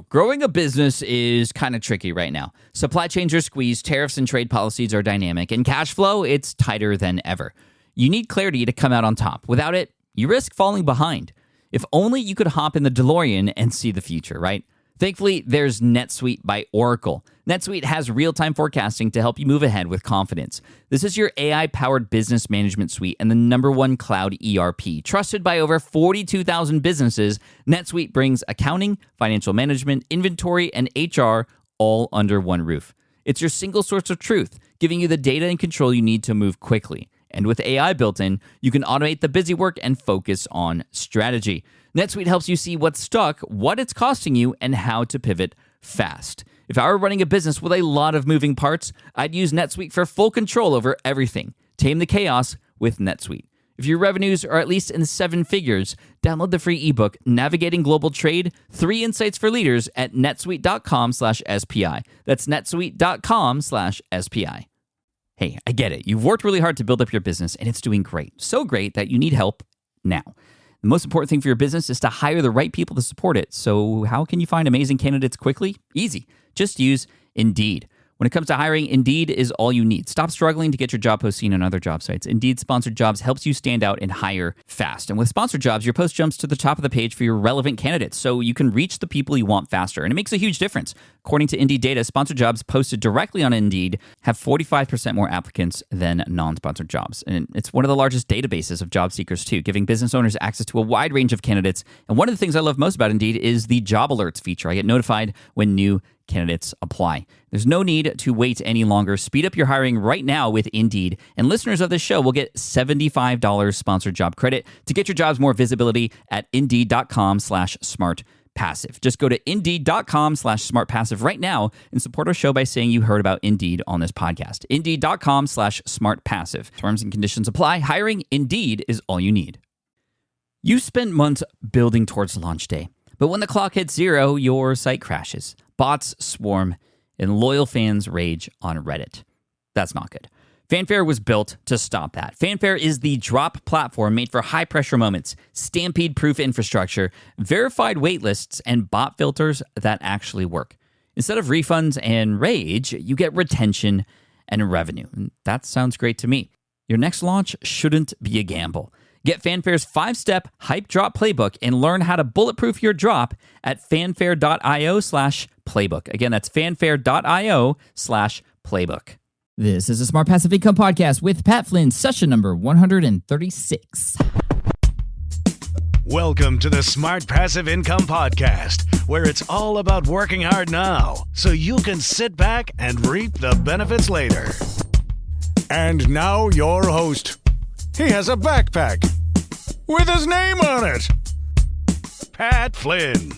Growing a business is kind of tricky right now. Supply chains are squeezed, tariffs and trade policies are dynamic, and cash flow, it's tighter than ever. You need clarity to come out on top. Without it, you risk falling behind. If only you could hop in the DeLorean and see the future, right? Thankfully, there's NetSuite by Oracle. NetSuite has real-time forecasting to help you move ahead with confidence. This is your AI-powered business management suite and the #1 cloud ERP. Trusted by over 42,000 businesses, NetSuite brings accounting, financial management, inventory, and HR all under one roof. It's your single source of truth, giving you the data and control you need to move quickly. And with AI built in, you can automate the busy work and focus on strategy. NetSuite helps you see what's stuck, what it's costing you, and how to pivot fast. If I were running a business with a lot of moving parts, I'd use NetSuite for full control over everything. Tame the chaos with NetSuite. If your revenues are at least in 7 figures, download the free ebook, Navigating Global Trade, 3 Insights for Leaders at netsuite.com/SPI. That's netsuite.com/SPI. Hey, I get it. You've worked really hard to build up your business, and it's doing great. So great that you need help now. The most important thing for your business is to hire the right people to support it. So how can you find amazing candidates quickly? Easy. Just use Indeed. When it comes to hiring, Indeed is all you need. Stop struggling to get your job post seen on other job sites. Indeed Sponsored Jobs helps you stand out and hire fast. And with Sponsored Jobs, your post jumps to the top of the page for your relevant candidates, so you can reach the people you want faster. And it makes a huge difference. According to Indeed data, Sponsored Jobs posted directly on Indeed have 45% more applicants than non-sponsored jobs. And it's one of the largest databases of job seekers, too, giving business owners access to a wide range of candidates. And one of the things I love most about Indeed is the job alerts feature. I get notified when new candidates apply. There's no need to wait any longer. Speed up your hiring right now with Indeed. And listeners of this show will get $75 sponsored job credit to get your jobs more visibility at Indeed.com/smartpassive. Just go to Indeed.com/smartpassive right now and support our show by saying you heard about Indeed on this podcast. Indeed.com/smartpassive. Terms and conditions apply. Hiring Indeed is all you need. You spent months building towards launch day, but when the clock hits 0, your site crashes. Bots swarm, and loyal fans rage on Reddit. That's not good. Fanfare was built to stop that. Fanfare is the drop platform made for high-pressure moments, stampede-proof infrastructure, verified waitlists, and bot filters that actually work. Instead of refunds and rage, you get retention and revenue. And that sounds great to me. Your next launch shouldn't be a gamble. Get Fanfare's 5-step hype drop playbook and learn how to bulletproof your drop at fanfare.io/playbook. Again, that's fanfare.io/playbook. This is a Smart Passive Income Podcast with Pat Flynn, session number 136. Welcome to the Smart Passive Income Podcast, where it's all about working hard now so you can sit back and reap the benefits later. And now your host. He has a backpack with his name on it. Pat Flynn.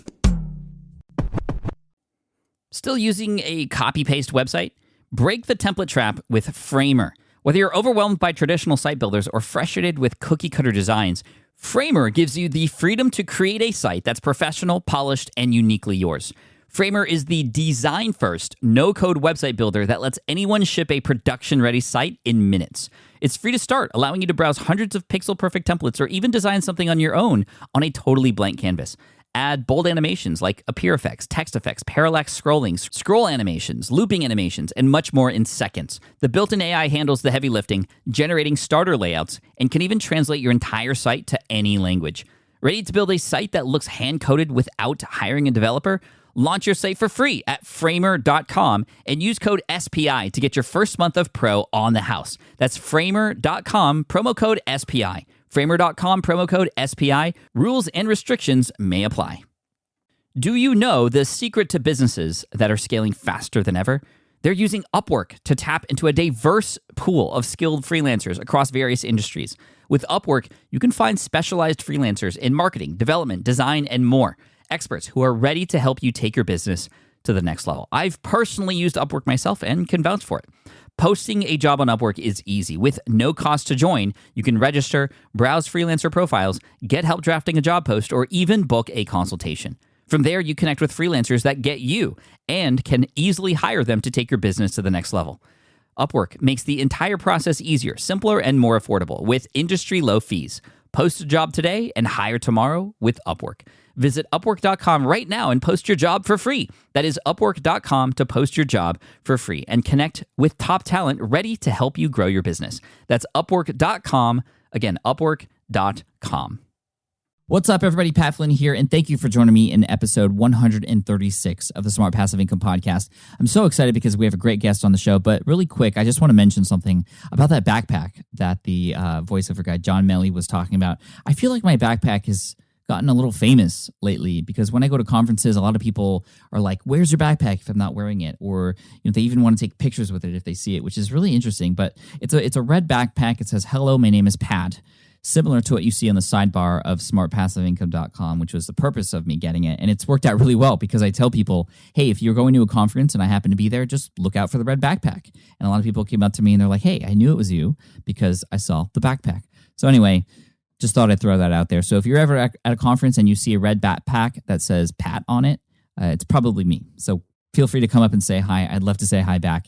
Still using a copy-paste website? Break the template trap with Framer. Whether you're overwhelmed by traditional site builders or frustrated with cookie-cutter designs, Framer gives you the freedom to create a site that's professional, polished, and uniquely yours. Framer is the design-first, no-code website builder that lets anyone ship a production-ready site in minutes. It's free to start, allowing you to browse hundreds of pixel-perfect templates or even design something on your own on a totally blank canvas. Add bold animations like appear effects, text effects, parallax scrolling, scroll animations, looping animations, and much more in seconds. The built-in AI handles the heavy lifting, generating starter layouts, and can even translate your entire site to any language. Ready to build a site that looks hand-coded without hiring a developer? Launch your site for free at framer.com and use code SPI to get your first month of pro on the house. That's framer.com, promo code SPI. Framer.com, promo code SPI. Rules and restrictions may apply. Do you know the secret to businesses that are scaling faster than ever? They're using Upwork to tap into a diverse pool of skilled freelancers across various industries. With Upwork, you can find specialized freelancers in marketing, development, design, and more. Experts who are ready to help you take your business to the next level. I've personally used Upwork myself and can vouch for it. Posting a job on Upwork is easy. With no cost to join, you can register, browse freelancer profiles, get help drafting a job post, or even book a consultation. From there, you connect with freelancers that get you and can easily hire them to take your business to the next level. Upwork makes the entire process easier, simpler, and more affordable with industry-low fees. Post a job today and hire tomorrow with Upwork. Visit Upwork.com right now and post your job for free. That is Upwork.com to post your job for free and connect with top talent ready to help you grow your business. That's Upwork.com. Again, Upwork.com. What's up, everybody? Pat Flynn here, and thank you for joining me in episode 136 of the Smart Passive Income Podcast. I'm so excited because we have a great guest on the show, but really quick, I just want to mention something about that backpack that the voiceover guy, John Melly, was talking about. I feel like my backpack has gotten a little famous lately because when I go to conferences, a lot of people are like, where's your backpack if I'm not wearing it? Or they even want to take pictures with it if they see it, which is really interesting. But it's a red backpack. It says, hello, my name is Pat. Similar to what you see on the sidebar of smartpassiveincome.com, which was the purpose of me getting it. And it's worked out really well because I tell people, hey, if you're going to a conference and I happen to be there, just look out for the red backpack. And a lot of people came up to me and they're like, hey, I knew it was you because I saw the backpack. So anyway, just thought I'd throw that out there. So if you're ever at a conference and you see a red backpack that says Pat on it, it's probably me. So feel free to come up and say hi. I'd love to say hi back.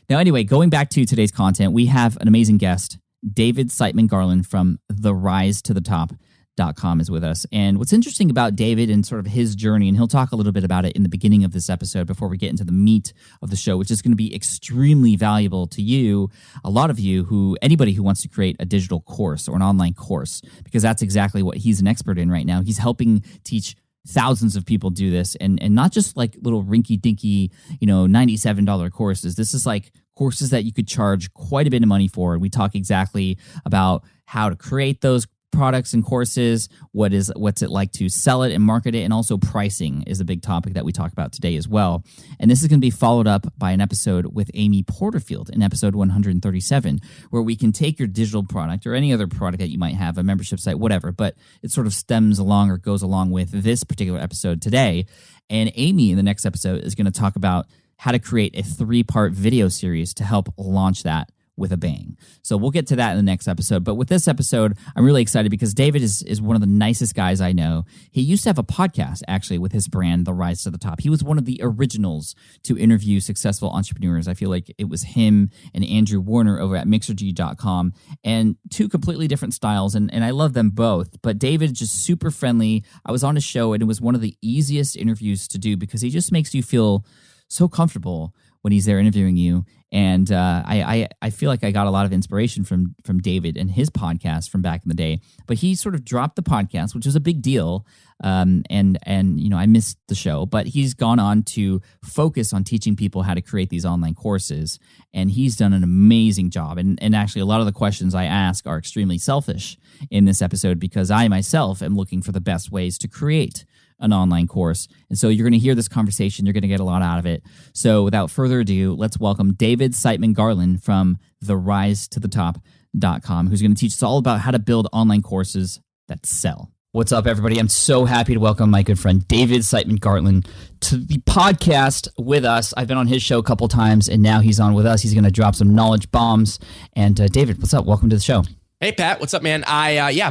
Now, anyway, going back to today's content, we have an amazing guest. David Siteman Garland from therisetoTop.com is with us. And what's interesting about David and sort of his journey, and he'll talk a little bit about it in the beginning of this episode before we get into the meat of the show, which is going to be extremely valuable to you, a lot of you, anybody who wants to create a digital course or an online course, because that's exactly what he's an expert in right now. He's helping teach thousands of people do this, and not just like little rinky-dinky, $97 courses. This is like courses that you could charge quite a bit of money for. And we talk exactly about how to create those products and courses, what's it like to sell it and market it, and also pricing is a big topic that we talk about today as well. And this is going to be followed up by an episode with Amy Porterfield in episode 137, where we can take your digital product or any other product that you might have, a membership site, whatever, but it sort of stems along or goes along with this particular episode today. And Amy in the next episode is going to talk about how to create a 3-part video series to help launch that with a bang. So we'll get to that in the next episode. But with this episode, I'm really excited because David is one of the nicest guys I know. He used to have a podcast, actually, with his brand, The Rise to the Top. He was one of the originals to interview successful entrepreneurs. I feel like it was him and Andrew Warner over at Mixergy.com, and two completely different styles, and I love them both. But David, just super friendly. I was on his show, and it was one of the easiest interviews to do because he just makes you feel so comfortable when he's there interviewing you. And I feel like I got a lot of inspiration from David and his podcast from back in the day. But he sort of dropped the podcast, which was a big deal. And I missed the show. But he's gone on to focus on teaching people how to create these online courses. And he's done an amazing job. And actually, a lot of the questions I ask are extremely selfish in this episode because I myself am looking for the best ways to create an online course. And so you're going to hear this conversation. You're going to get a lot out of it. So without further ado, let's welcome David Siteman Garland from therisetoTop.com, who's going to teach us all about how to build online courses that sell. What's up, everybody? I'm so happy to welcome my good friend David Siteman Garland to the podcast with us. I've been on his show a couple times, and now he's on with us. He's going to drop some knowledge bombs. And David, what's up? Welcome to the show. Hey, Pat, what's up, man?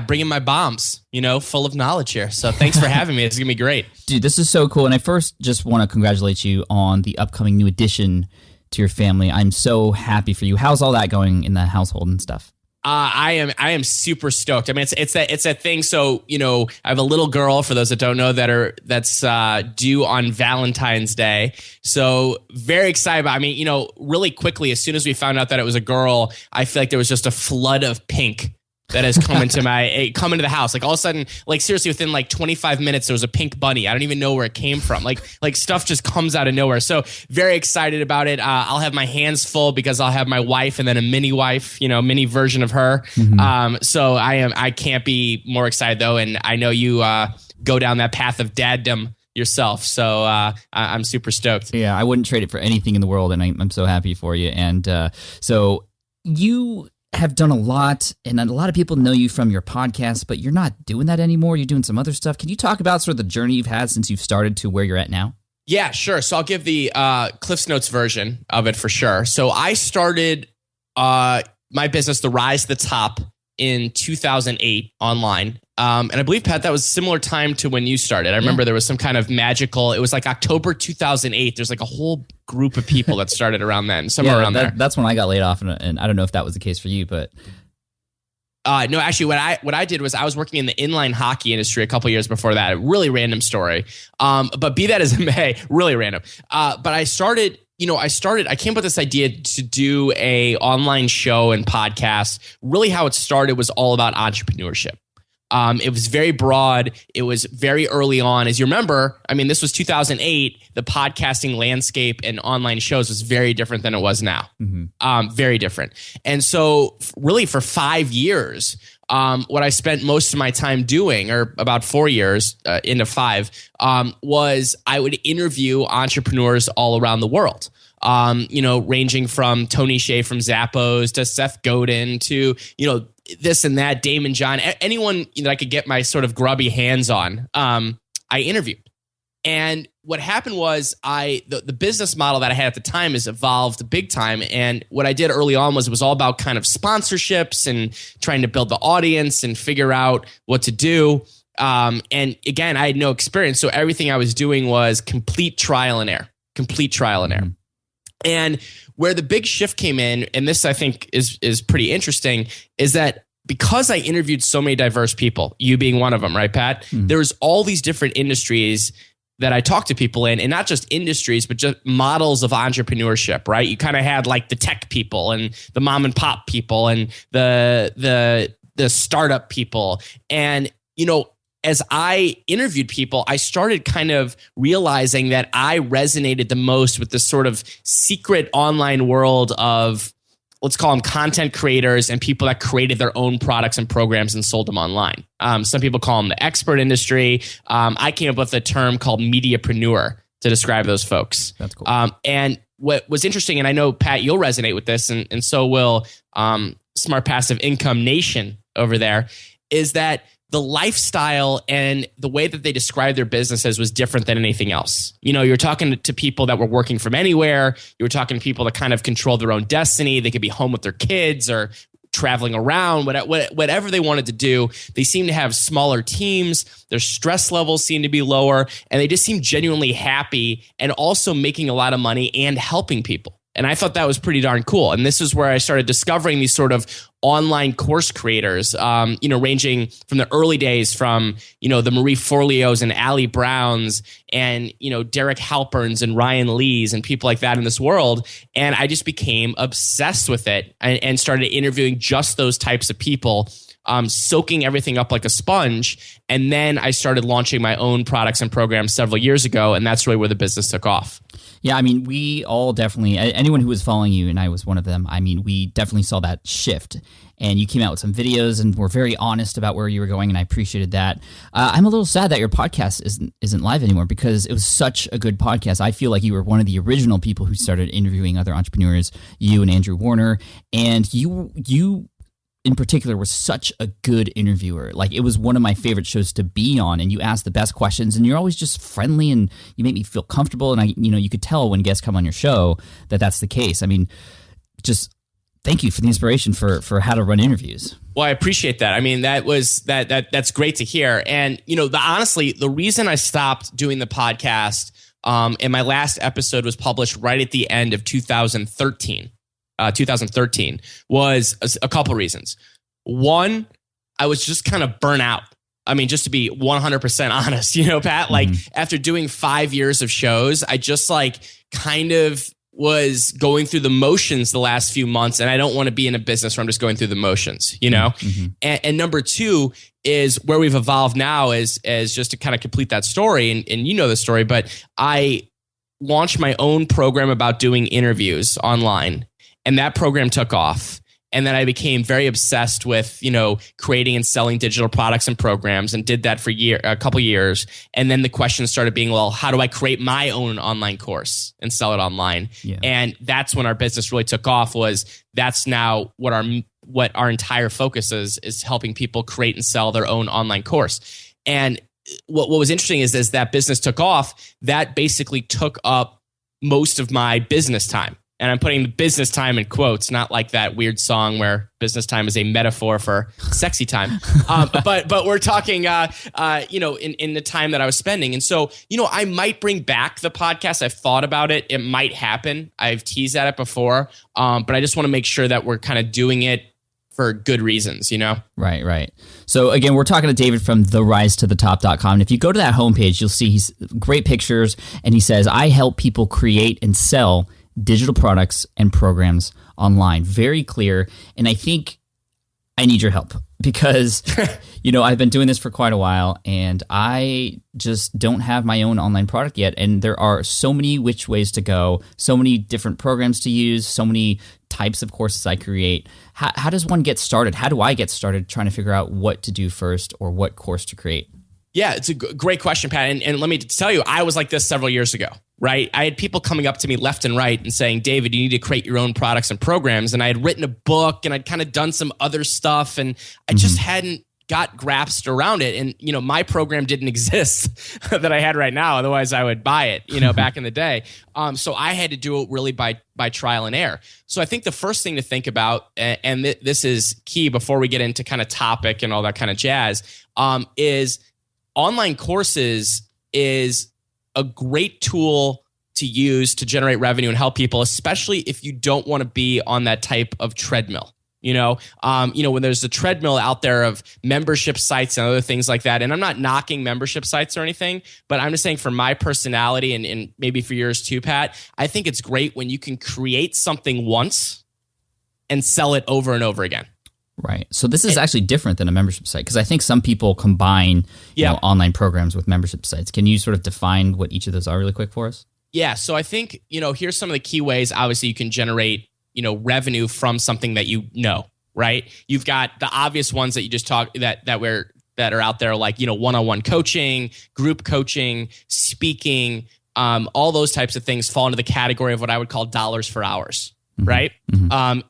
Bringing my bombs, full of knowledge here. So thanks for having me. It's going to be great. Dude, this is so cool. And I first just want to congratulate you on the upcoming new addition to your family. I'm so happy for you. How's all that going in the household and stuff? I am super stoked. I mean, it's that thing. So, I have a little girl, for those that don't know, that's due on Valentine's Day. So very excited. Really quickly, as soon as we found out that it was a girl, I feel like there was just a flood of pink that has come into the house. Like all of a sudden, like seriously, within like 25 minutes, there was a pink bunny. I don't even know where it came from. Like stuff just comes out of nowhere. So very excited about it. I'll have my hands full because I'll have my wife and then a mini wife, mini version of her. Mm-hmm. So I can't be more excited though. And I know you go down that path of daddom yourself. So I'm super stoked. Yeah, I wouldn't trade it for anything in the world. And I'm so happy for you. And so you have done a lot, and a lot of people know you from your podcast, but you're not doing that anymore. You're doing some other stuff. Can you talk about sort of the journey you've had since you've started to where you're at now? Yeah, sure. So I'll give the Cliff's Notes version of it for sure. So I started my business, The Rise to the Top, in 2008 online. And I believe, Pat, that was a similar time to when you started. I remember there was some kind of magical, it was like October 2008. There's like a whole group of people that started around then, somewhere around there. That's when I got laid off. And I don't know if that was the case for you, but... No, actually, what I did was I was working in the inline hockey industry a couple years before that. A really random story. But be that as it may, really random. But I came up with this idea to do a online show and podcast. Really how it started was all about entrepreneurship. It was very broad. It was very early on. As you remember, I mean, this was 2008. The podcasting landscape and online shows was very different than it was now. Very different. And so really for 5 years, what I spent most of my time doing, or about 4 years into 5, was I would interview entrepreneurs all around the world. Ranging from Tony Hsieh from Zappos to Seth Godin to, this and that, Damon John, anyone that I could get my sort of grubby hands on, I interviewed. And what happened was the business model that I had at the time has evolved big time. And what I did early on was it was all about kind of sponsorships and trying to build the audience and figure out what to do. And again, I had no experience. So everything I was doing was complete trial and error. And where the big shift came in, and this I think is pretty interesting, is that because I interviewed so many diverse people, you being one of them, right, Pat? There's all these different industries that I talked to people in, and not just industries, but just models of entrepreneurship, right? You kind of had like the tech people and the mom and pop people and the startup people. And, as I interviewed people, I started kind of realizing that I resonated the most with this sort of secret online world of, let's call them content creators and people that created their own products and programs and sold them online. Some people call them the expert industry. I came up with a term called mediapreneur to describe those folks. That's cool. And what was interesting, and I know, Pat, you'll resonate with this, and so will Smart Passive Income Nation over there, is that the lifestyle and the way that they described their businesses was different than anything else. You're talking to people that were working from anywhere. You were talking to people that kind of control their own destiny. They could be home with their kids or traveling around, whatever they wanted to do. They seem to have smaller teams. Their stress levels seem to be lower, and they just seem genuinely happy and also making a lot of money and helping people. And I thought that was pretty darn cool. And this is where I started discovering these sort of online course creators, ranging from the early days from, the Marie Forleos and Ali Browns and, Derek Halperns and Ryan Lees and people like that in this world. And I just became obsessed with it and started interviewing just those types of people, soaking everything up like a sponge. And then I started launching my own products and programs several years ago. And that's really where the business took off. Yeah, I mean, we all definitely, anyone who was following you, and I was one of them, I mean, we definitely saw that shift. And you came out with some videos and were very honest about where you were going, and I appreciated that. I'm a little sad that your podcast isn't live anymore because it was such a good podcast. I feel like you were one of the original people who started interviewing other entrepreneurs, you and Andrew Warner, and you in particular was such a good interviewer. Like, it was one of my favorite shows to be on, and you asked the best questions, and you're always just friendly, and you make me feel comfortable. And you could tell when guests come on your show that that's the case. I mean, just thank you for the inspiration for how to run interviews. Well, I appreciate that. I mean, that's great to hear. And honestly, the reason I stopped doing the podcast, and my last episode was published right at the end of 2013. 2013 was a couple reasons. One, I was just kind of burnt out. I mean, just to be 100% honest, Pat, like after doing 5 years of shows, I just kind of was going through the motions the last few months. And I don't want to be in a business where I'm just going through the motions, And number two is where we've evolved now is just to kind of complete that story. And the story, but I launched my own program about doing interviews online. And that program took off. And then I became very obsessed with, creating and selling digital products and programs, and did that for a couple years. And then the question started being, well, how do I create my own online course and sell it online? Yeah. And that's when our business really took off. That's now what our entire focus is helping people create and sell their own online course. And what was interesting is as that business took off, that basically took up most of my business time. And I'm putting the business time in quotes, not like that weird song where business time is a metaphor for sexy time. But we're talking, in the time that I was spending. And so, I might bring back the podcast. I've thought about it. It might happen. I've teased at it before. But I just want to make sure that we're kind of doing it for good reasons, Right, right. So again, we're talking to David from therisetothetop.com. And if you go to that homepage, you'll see he's great pictures. And he says, I help people create and sell digital products and programs online. Very clear. And I think I need your help because, I've been doing this for quite a while and I just don't have my own online product yet. And there are so many which ways to go, so many different programs to use, so many types of courses I create. How does one get started? How do I get started trying to figure out what to do first or what course to create? Yeah, it's a great question, Pat. And let me tell you, I was like this several years ago, right? I had people coming up to me left and right and saying, David, you need to create your own products and programs. And I had written a book and I'd kind of done some other stuff and I just hadn't got grasped around it. And, my program didn't exist that I had right now. Otherwise, I would buy it, back in the day. So I had to do it really by trial and error. So I think the first thing to think about, and this is key before we get into kind of topic and all that kind of jazz, is online courses is a great tool to use to generate revenue and help people, especially if you don't want to be on that type of treadmill. When there's a treadmill out there of membership sites and other things like that, and I'm not knocking membership sites or anything, but I'm just saying for my personality and maybe for yours too, Pat, I think it's great when you can create something once and sell it over and over again. Right. So this is actually different than a membership site because I think some people combine online programs with membership sites. Can you sort of define what each of those are really quick for us? Yeah. So I think, here's some of the key ways, obviously, you can generate, revenue from something that right? You've got the obvious ones that you just talked that are out there like, one-on-one coaching, group coaching, speaking, all those types of things fall into the category of what I would call dollars for hours. Right.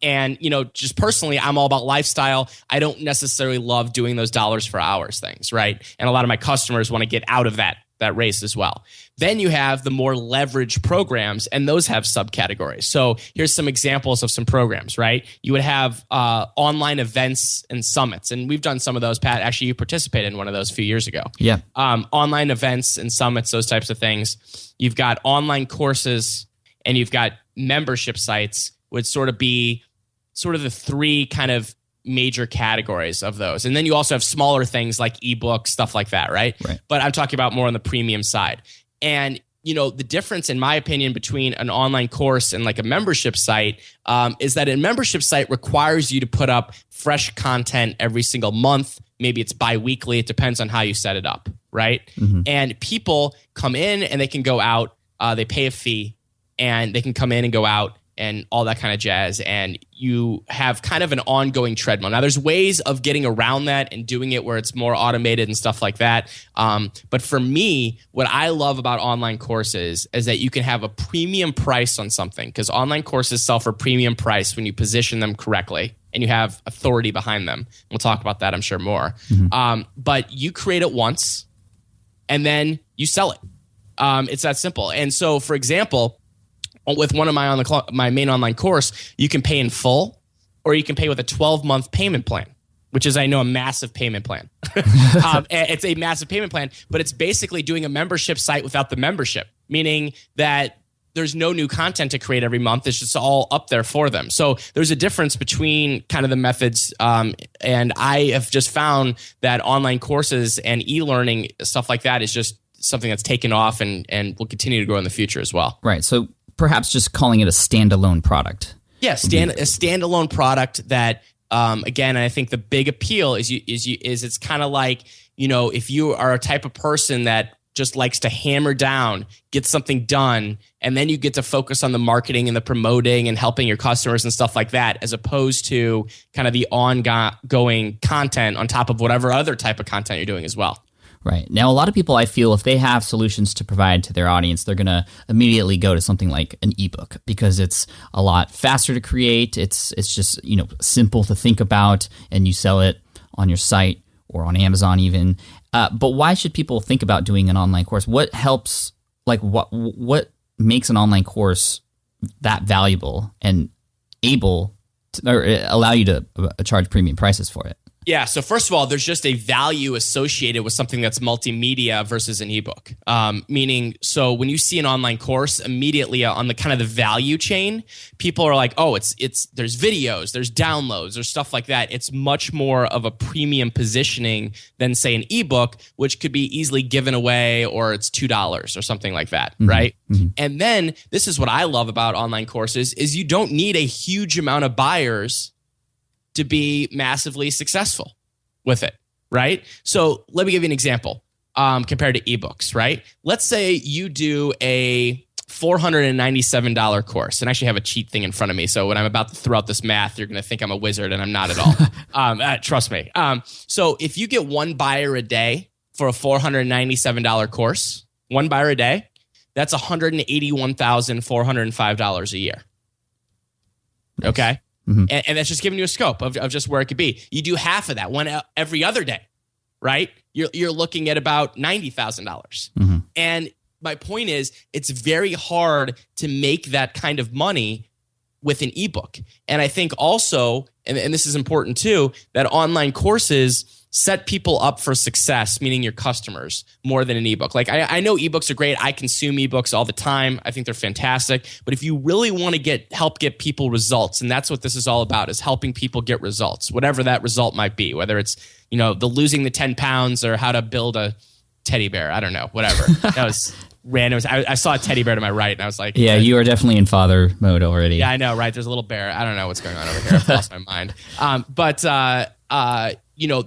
And, just personally, I'm all about lifestyle. I don't necessarily love doing those dollars for hours things. Right. And a lot of my customers want to get out of that race as well. Then you have the more leveraged programs, and those have subcategories. So here's some examples of some programs, right? You would have online events and summits. And we've done some of those, Pat. Actually, you participated in one of those a few years ago. Yeah. Online events and summits, those types of things. You've got online courses and you've got membership sites would sort of be sort of the three kind of major categories of those. And then you also have smaller things like ebooks, stuff like that, right? But I'm talking about more on the premium side. And, the difference, in my opinion, between an online course and like a membership site is that a membership site requires you to put up fresh content every single month. Maybe it's bi-weekly. It depends on how you set it up, right? And people come in and they can go out. They pay a fee and they can come in and go out and all that kind of jazz. And you have kind of an ongoing treadmill. Now, there's ways of getting around that and doing it where it's more automated and stuff like that. But for me, what I love about online courses is that you can have a premium price on something because online courses sell for premium price when you position them correctly and you have authority behind them. We'll talk about that, I'm sure, more. But you create it once and then you sell it. It's that simple. And so, for example, with one of my main online course, you can pay in full or you can pay with a 12-month payment plan, which is, I know, a massive payment plan. It's a massive payment plan, but it's basically doing a membership site without the membership, meaning that there's no new content to create every month. It's just all up there for them. So there's a difference between kind of the methods. And I have just found that online courses and e-learning, stuff like that, is just something that's taken off and will continue to grow in the future as well. Right. So perhaps just calling it a standalone product. Yeah, a standalone product that, again, I think the big appeal is it's kind of like, if you are a type of person that just likes to hammer down, get something done, and then you get to focus on the marketing and the promoting and helping your customers and stuff like that, as opposed to kind of the ongoing content on top of whatever other type of content you're doing as well. Right. Now, a lot of people, I feel, if they have solutions to provide to their audience, they're going to immediately go to something like an ebook because it's a lot faster to create. It's just, simple to think about, and you sell it on your site or on Amazon even. But why should people think about doing an online course? What helps, what makes an online course that valuable and able to, or allow you to charge premium prices for it? Yeah. So first of all, there's just a value associated with something that's multimedia versus an ebook. Meaning, so when you see an online course, immediately on the kind of the value chain, people are like, oh, it's there's videos, there's downloads, there's stuff like that. It's much more of a premium positioning than say an ebook, which could be easily given away, or it's $2 or something like that, right? And then this is what I love about online courses is you don't need a huge amount of buyers to be massively successful with it, right? So let me give you an example compared to ebooks, right? Let's say you do a $497 course, and I actually have a cheat thing in front of me. So when I'm about to throw out this math, you're going to think I'm a wizard, and I'm not at all. Trust me. So if you get one buyer a day for a $497 course, one buyer a day, that's $181,405 a year. Okay? And that's just giving you a scope of just where it could be. You do half of that, one every other day, right? You're looking at about $90,000. And my point is, it's very hard to make that kind of money with an ebook. And I think also, and this is important too, that online courses set people up for success, meaning your customers, more than an ebook. Like I know ebooks are great. I consume ebooks all the time. I think they're fantastic. But if you really want to help get people results, and that's what this is all about, is helping people get results, whatever that result might be, whether it's, the losing the 10 pounds or how to build a teddy bear. I don't know, whatever. That was random. I saw a teddy bear to my right and I was like, yeah, you are definitely in father mode already. Yeah, I know, right? There's a little bear. I don't know what's going on over here. I've lost my mind. You're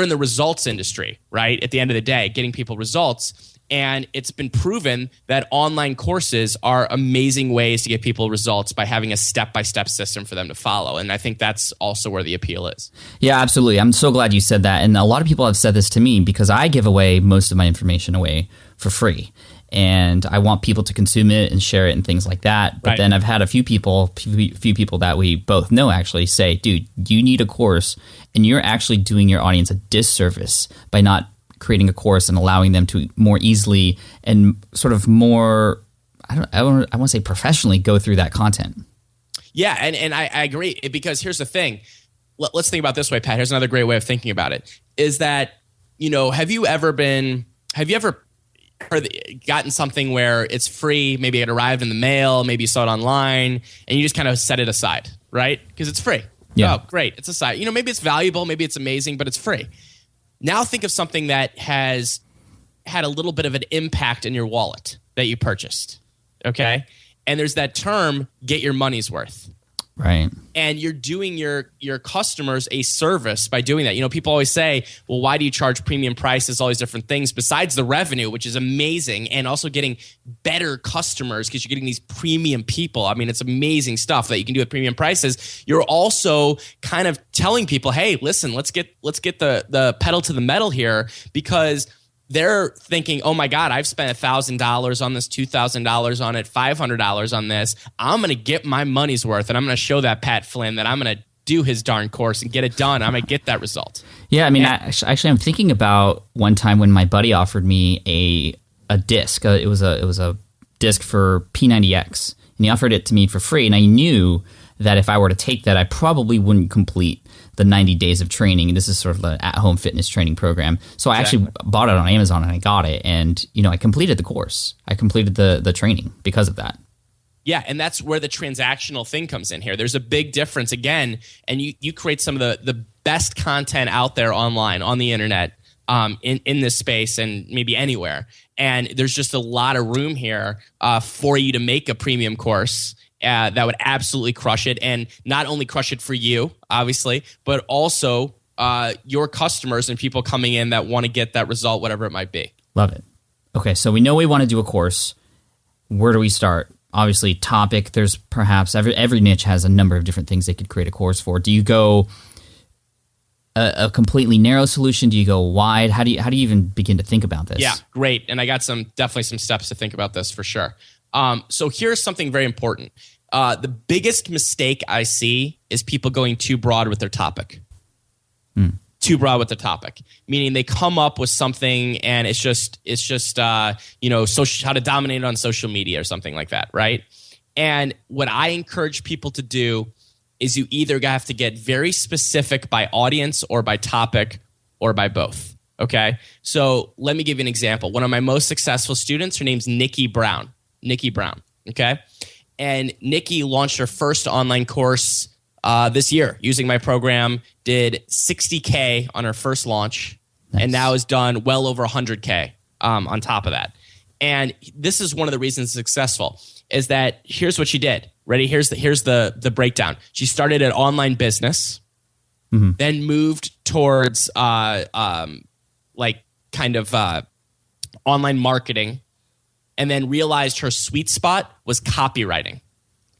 in the results industry, right? At the end of the day, getting people results. And it's been proven that online courses are amazing ways to get people results by having a step-by-step system for them to follow. And I think that's also where the appeal is. Yeah, absolutely. I'm so glad you said that. And a lot of people have said this to me because I give away most of my information away for free. And I want people to consume it and share it and things like that. But then I've had a few people that we both know actually say, dude, you need a course and you're actually doing your audience a disservice by not creating a course and allowing them to more easily and sort of more, I want to say professionally go through that content. Yeah, and I agree, because here's the thing. Let's think about it this way, Pat. Here's another great way of thinking about it, is that, have you ever gotten something where it's free, maybe it arrived in the mail, maybe you saw it online, and you just kind of set it aside, right? Because it's free. Yeah. Oh, great. It's aside. Maybe it's valuable, maybe it's amazing, but it's free. Now think of something that has had a little bit of an impact in your wallet that you purchased, okay? And there's that term, get your money's worth. Right. And you're doing your customers a service by doing that. People always say, well, why do you charge premium prices, all these different things, besides the revenue, which is amazing, and also getting better customers because you're getting these premium people. I mean, it's amazing stuff that you can do at premium prices. You're also kind of telling people, hey, listen, let's get the pedal to the metal here, because they're thinking, oh my God, I've spent $1,000 on this, $2,000 on it, $500 on this. I'm going to get my money's worth, and I'm going to show that Pat Flynn that I'm going to do his darn course and get it done. I'm going to get that result. Yeah, I mean, actually, I'm thinking about one time when my buddy offered me a disc. It was a disc for P90X, and he offered it to me for free, and I knew that if I were to take that, I probably wouldn't complete the 90 days of training. And this is sort of an at-home fitness training program. So I actually bought it on Amazon and I got it. And, I completed the course. I completed the training because of that. Yeah, and that's where the transactional thing comes in here. There's a big difference again, and you create some of the best content out there online, on the internet, in this space and maybe anywhere. And there's just a lot of room here for you to make a premium course that would absolutely crush it, and not only crush it for you, obviously, but also your customers and people coming in that want to get that result, whatever it might be. Love it. Okay, so we know we want to do a course. Where do we start? Obviously, topic. There's perhaps every niche has a number of different things they could create a course for. Do you go a completely narrow solution? Do you go wide? How do you even begin to think about this? Yeah, great. And I got definitely some steps to think about this for sure. So here's something very important. The biggest mistake I see is people going too broad with their topic. Too broad with the topic, meaning they come up with something and it's just how to dominate on social media or something like that, right? And what I encourage people to do is you either have to get very specific by audience or by topic or by both. Okay. So let me give you an example. One of my most successful students, her name's Nikki Brown. Okay. And Nikki launched her first online course this year using my program, did $60K on her first launch, and now has done well over $100K on top of that. And this is one of the reasons it's successful is that here's what she did. Ready? Here's the breakdown. She started an online business, then moved towards online marketing, and then realized her sweet spot was copywriting.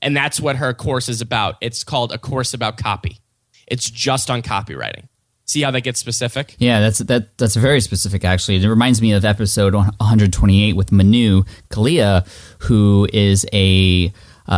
And that's what her course is about. It's called A Course About Copy. It's just on copywriting. See how that gets specific? Yeah, that's very specific, actually. It reminds me of episode 128 with Manu Kalia, who is a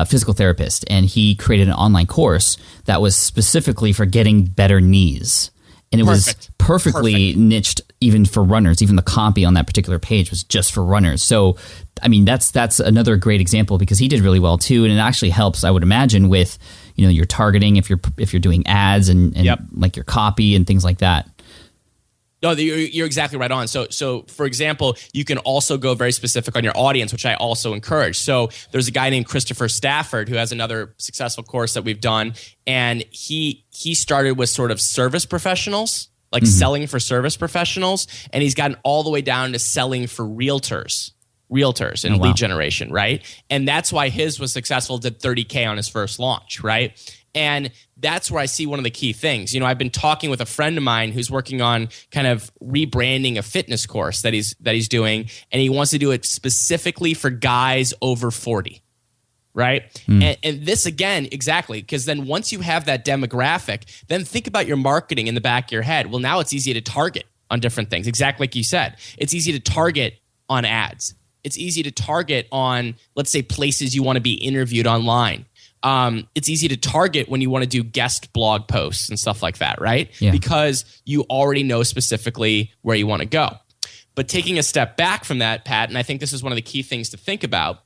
physical therapist, and he created an online course that was specifically for getting better knees. And it was perfectly niched even for runners. Even the copy on that particular page was just for runners. So, I mean, that's another great example because he did really well too. And it actually helps, I would imagine, with your targeting if you're doing ads and like your copy and things like that. No, you're exactly right on. So for example, you can also go very specific on your audience, which I also encourage. So there's a guy named Christopher Stafford who has another successful course that we've done, and he started with sort of service professionals, like selling for service professionals, and he's gotten all the way down to selling for realtors and lead generation, right? And that's why his was successful, did $30K on his first launch, right? And that's where I see one of the key things. I've been talking with a friend of mine who's working on kind of rebranding a fitness course that he's doing, and he wants to do it specifically for guys over 40, right? And this again, exactly, because then once you have that demographic, then think about your marketing in the back of your head. Well, now it's easy to target on different things, exactly like you said. It's easy to target on ads. It's easy to target on, let's say, places you want to be interviewed online. It's easy to target when you want to do guest blog posts and stuff like that, right? Yeah. Because you already know specifically where you want to go. But taking a step back from that, Pat, and I think this is one of the key things to think about,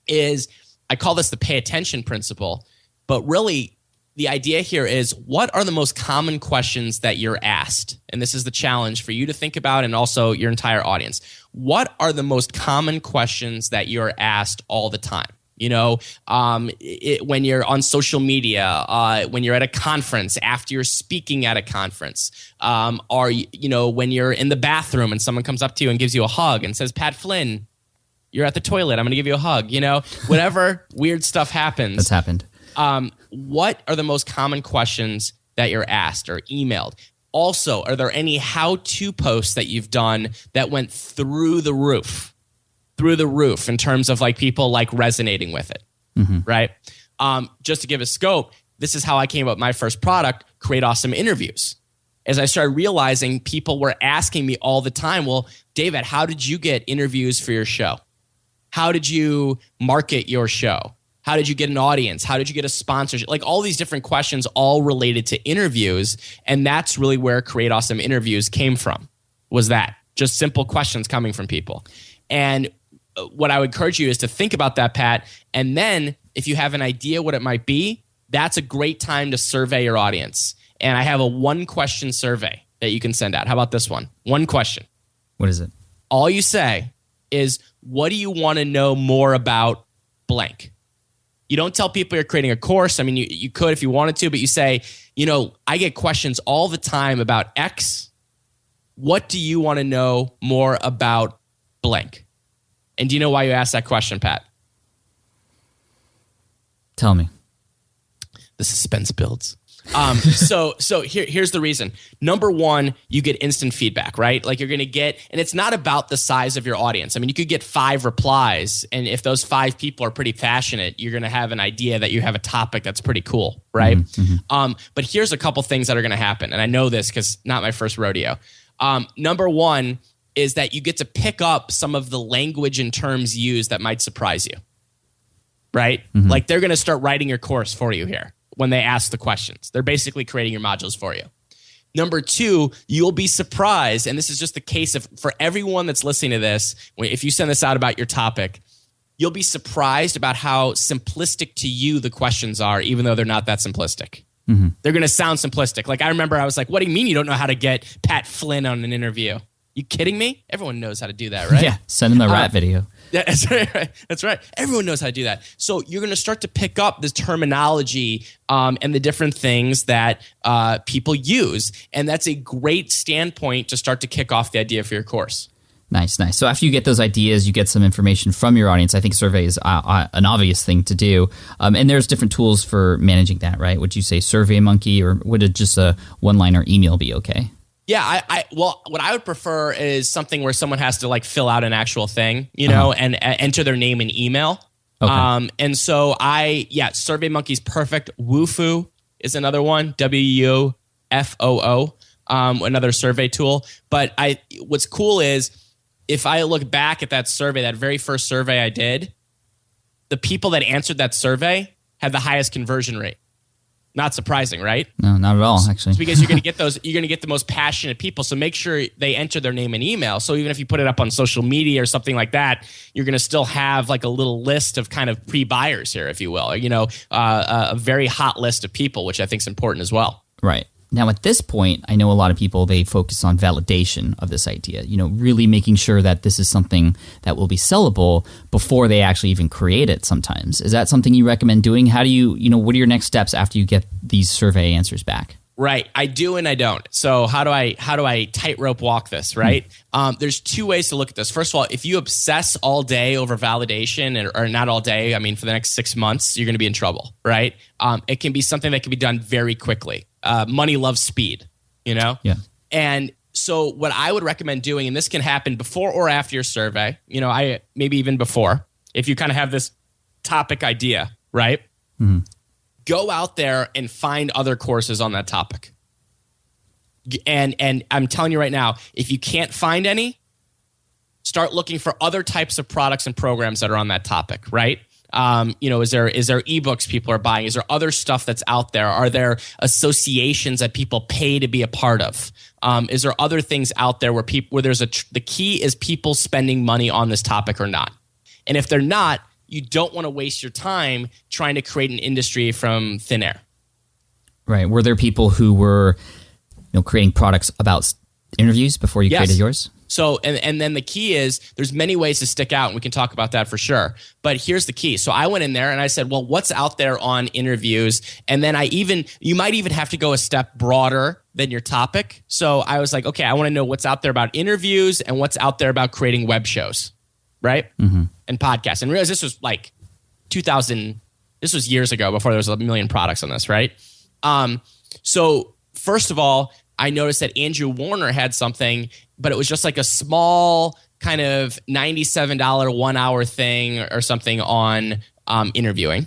is I call this the pay attention principle. But really, the idea here is, what are the most common questions that you're asked? And this is the challenge for you to think about, and also your entire audience. What are the most common questions that you're asked all the time? When you're on social media, when you're at a conference, after you're speaking at a conference, when you're in the bathroom and someone comes up to you and gives you a hug and says, "Pat Flynn, you're at the toilet. I'm going to give you a hug." Whatever weird stuff happens. That's happened. What are the most common questions that you're asked or emailed? Also, are there any how-to posts that you've done that went through the roof in terms of like people like resonating with it, right? Just to give a scope, this is how I came up with my first product, Create Awesome Interviews. As I started realizing people were asking me all the time, well, David, how did you get interviews for your show? How did you market your show? How did you get an audience? How did you get a sponsorship? Like all these different questions all related to interviews. And that's really where Create Awesome Interviews came from, was that. Just simple questions coming from people. And what I would encourage you is to think about that, Pat. And then if you have an idea what it might be, that's a great time to survey your audience. And I have a 1-question survey that you can send out. How about this one? 1 question. What is it? All you say is, what do you want to know more about blank? You don't tell people you're creating a course. I mean, you could if you wanted to, but you say, I get questions all the time about X. What do you want to know more about blank? And do you know why you asked that question, Pat? Tell me. The suspense builds. So here's the reason. Number one, you get instant feedback, right? Like you're going to get, and it's not about the size of your audience. I mean, you could get 5 replies, and if those 5 people are pretty passionate, you're going to have an idea that you have a topic that's pretty cool, right? But here's a couple things that are going to happen, and I know this because not my first rodeo. Number one is that you get to pick up some of the language and terms used that might surprise you, right? Like they're going to start writing your course for you here. When they ask the questions, they're basically creating your modules for you. Number two, you'll be surprised, and this is just the case for everyone that's listening to this, if you send this out about your topic, you'll be surprised about how simplistic to you the questions are, even though they're not that simplistic. Mm-hmm. They're going to sound simplistic. Like I remember I was like, what do you mean you don't know how to get Pat Flynn on an interview? You kidding me? Everyone knows how to do that, right? Yeah, send him the rap video. Yeah, that's right. That's right. Everyone knows how to do that. So you're going to start to pick up this terminology and the different things that people use. And that's a great standpoint to start to kick off the idea for your course. Nice. So after you get those ideas, you get some information from your audience. I think survey is an obvious thing to do. And there's different tools for managing that, right? Would you say SurveyMonkey, or would it just a one-liner email be okay? Yeah, well, what I would prefer is something where someone has to like fill out an actual thing, you know, and enter their name and email. Okay. And so SurveyMonkey's perfect. Wufoo is another one. WUFOO, another survey tool. But what's cool is if I look back at that survey, that very first survey I did, the people that answered that survey had the highest conversion rate. Not surprising, right? No, not at all, actually. It's because you're going to get the most passionate people. So make sure they enter their name and email. So even if you put it up on social media or something like that, you're going to still have like a little list of kind of pre-buyers here, if you will, or, a very hot list of people, which I think is important as well. Right. Now, at this point, I know a lot of people, they focus on validation of this idea, really making sure that this is something that will be sellable before they actually even create it sometimes. Is that something you recommend doing? How do you, what are your next steps after you get these survey answers back? Right. I do and I don't. So how do I tightrope walk this, right? There's two ways to look at this. First of all, if you obsess all day over validation, or not all day, I mean, for the next 6 months, you're going to be in trouble, right? It can be something that can be done very quickly. Money loves speed, Yeah. And so what I would recommend doing, and this can happen before or after your survey, maybe even before, if you kind of have this topic idea, right? Mm-hmm. Go out there and find other courses on that topic. And I'm telling you right now, if you can't find any, start looking for other types of products and programs that are on that topic, right? Is there ebooks people are buying? Is there other stuff that's out there? Are there associations that people pay to be a part of? Is there other things out there where the key is people spending money on this topic or not? And if they're not, you don't want to waste your time trying to create an industry from thin air. Right. Were there people who were, creating products about interviews before you created yours? So, and then the key is there's many ways to stick out, and we can talk about that for sure. But here's the key. So I went in there and I said, well, what's out there on interviews? And then you might even have to go a step broader than your topic. So I was like, okay, I want to know what's out there about interviews and what's out there about creating web shows, right? Mm-hmm. And podcasts. And realize this was like 2000, this was years ago before there was a million products on this, right? So first of all, I noticed that Andrew Warner had something, but it was just like a small kind of $97 1 hour thing or something on interviewing,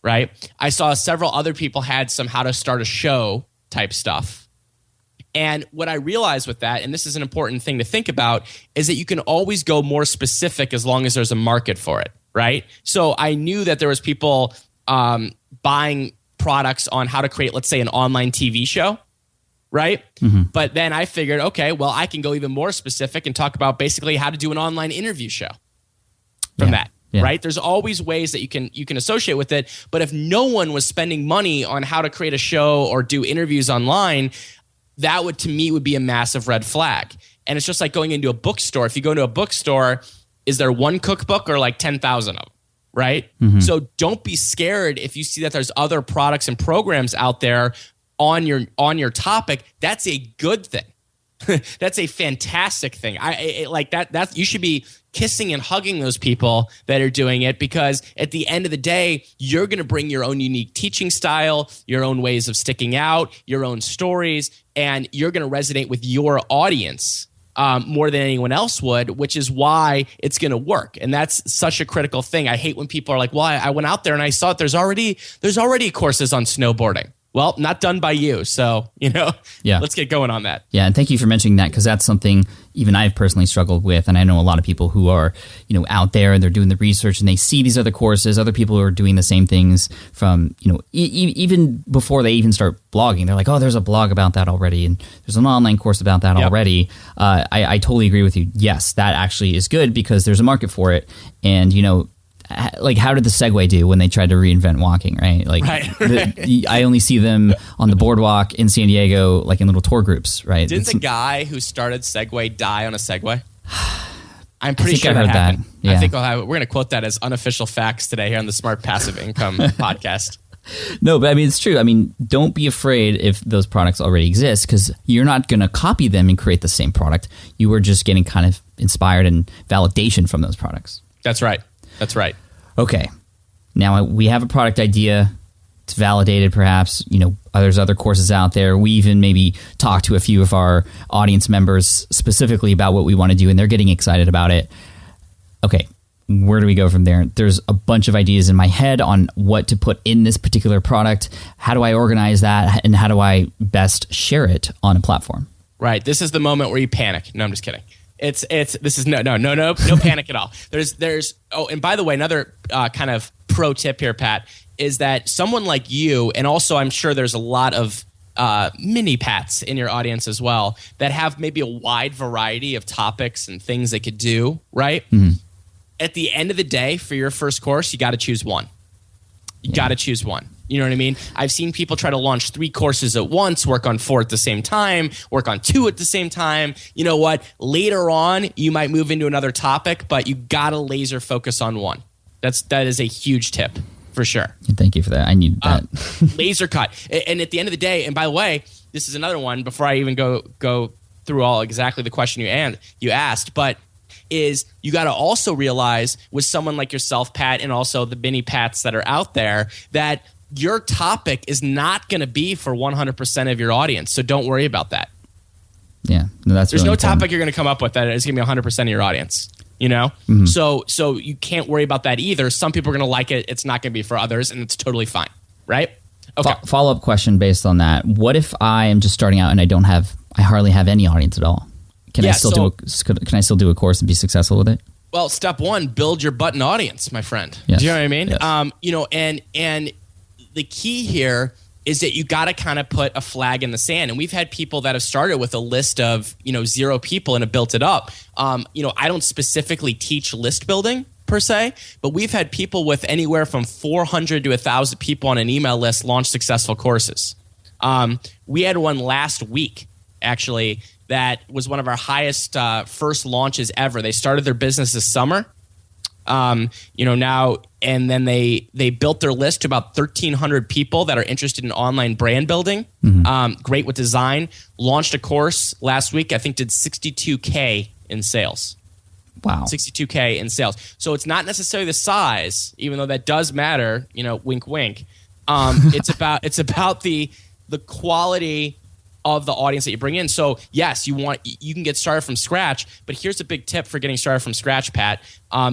right? I saw several other people had some how to start a show type stuff. And what I realized with that, and this is an important thing to think about, is that you can always go more specific as long as there's a market for it, right? So I knew that there was people buying products on how to create, let's say, an online TV show, right? Mm-hmm. But then I figured, okay, well, I can go even more specific and talk about basically how to do an online interview show from that. Yeah. Right? There's always ways that you can associate with it. But if no one was spending money on how to create a show or do interviews online, that would, to me, would be a massive red flag. And it's just like going into a bookstore. If you go into a bookstore, is there one cookbook or like 10,000 of them? Right? Mm-hmm. So don't be scared if you see that there's other products and programs out there on your topic. That's a good thing. That's a fantastic thing. Like that you should be kissing and hugging those people that are doing it, because at the end of the day, you're going to bring your own unique teaching style, your own ways of sticking out, your own stories, and you're going to resonate with your audience more than anyone else would, which is why it's going to work. And that's such a critical thing. I hate when people are like, well, I went out there and I saw it. There's already courses on snowboarding. Well, not done by you. So, let's get going on that. Yeah. And thank you for mentioning that, because that's something even I've personally struggled with. And I know a lot of people who are, out there and they're doing the research and they see these other courses, other people who are doing the same things from, even before they even start blogging. They're like, oh, there's a blog about that already. And there's an online course about that already. I totally agree with you. Yes, that actually is good because there's a market for it. And, like how did the Segway do when they tried to reinvent walking, right? Like I only see them on the boardwalk in San Diego, like in little tour groups, right? Didn't the guy who started Segway die on a Segway? I'm I pretty think sure I heard that happened. that. Yeah. I think we're going to quote that as unofficial facts today here on the Smart Passive Income podcast. No, but I mean, it's true. I mean, don't be afraid if those products already exist, because you're not going to copy them and create the same product. You are just getting kind of inspired and validation from those products. That's right. That's right. Okay. Now we have a product idea. It's validated, perhaps. You know, there's other courses out there. We even maybe talked to a few of our audience members specifically about what we want to do, and they're getting excited about it. Okay. Where do we go from there? There's a bunch of ideas in my head on what to put in this particular product. How do I organize that? And how do I best share it on a platform? Right. This is the moment where you panic. No, I'm just kidding. This is no panic at all. Oh, and by the way, another kind of pro tip here, Pat, is that someone like you, and also I'm sure there's a lot of mini Pats in your audience as well that have maybe a wide variety of topics and things they could do, right? Mm-hmm. At the end of the day, for your first course, you got to choose one. You got to choose one. You know what I mean? I've seen people try to launch 3 courses at once, work on 4 at the same time, work on 2 at the same time. You know what? Later on, you might move into another topic, but you got to laser focus on one. That is a huge tip for sure. Thank you for that. I need that. Laser cut. And at the end of the day, and by the way, this is another one before I even go through all exactly the question you asked, but is you got to also realize with someone like yourself, Pat, and also the mini Pats that are out there, that your topic is not going to be for 100% of your audience. So don't worry about that. Yeah, no, that's There's really no important. topic you're going to come up with that is going to be 100% of your audience. You know, so you can't worry about that either. Some people are going to like it. It's not going to be for others, and it's totally fine, right? Okay. Follow-up question based on that. What if I am just starting out and I hardly have any audience at all? Can I still do a course and be successful with it? Well, step 1, build your button audience, my friend. Yes. Do you know what I mean? Yes. You know, and the key here is that you got to kind of put a flag in the sand. And we've had people that have started with a list of, 0 people and have built it up. I don't specifically teach list building per se, but we've had people with anywhere from 400 to 1,000 people on an email list launch successful courses. We had one last week, actually, that was one of our highest first launches ever. They started their business this summer. Now, and then they built their list to about 1,300 people that are interested in online brand building. Mm-hmm. Great with design. Launched a course last week. I think did $62K in sales. Wow. $62K in sales. So it's not necessarily the size, even though that does matter. Wink, wink. It's about the quality of the audience that you bring in. So yes, you can get started from scratch, but here's a big tip for getting started from scratch, Pat,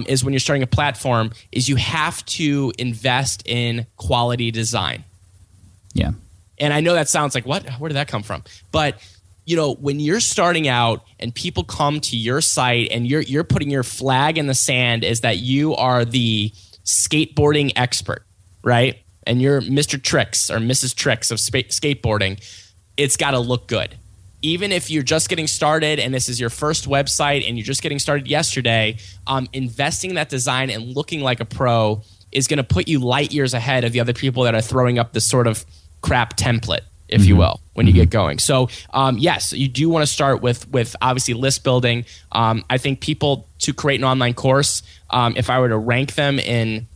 is when you're starting a platform, is you have to invest in quality design. Yeah. And I know that sounds like, what? Where did that come from? But when you're starting out and people come to your site and you're putting your flag in the sand is that you are the skateboarding expert, right? And you're Mr. Tricks or Mrs. Tricks of skateboarding. It's got to look good. Even if you're just getting started and this is your first website and you're just getting started yesterday, investing in that design and looking like a pro is going to put you light years ahead of the other people that are throwing up this sort of crap template, if you will, when you get going. So yes, you do want to start with obviously list building. I think people to create an online course, if I were to rank them in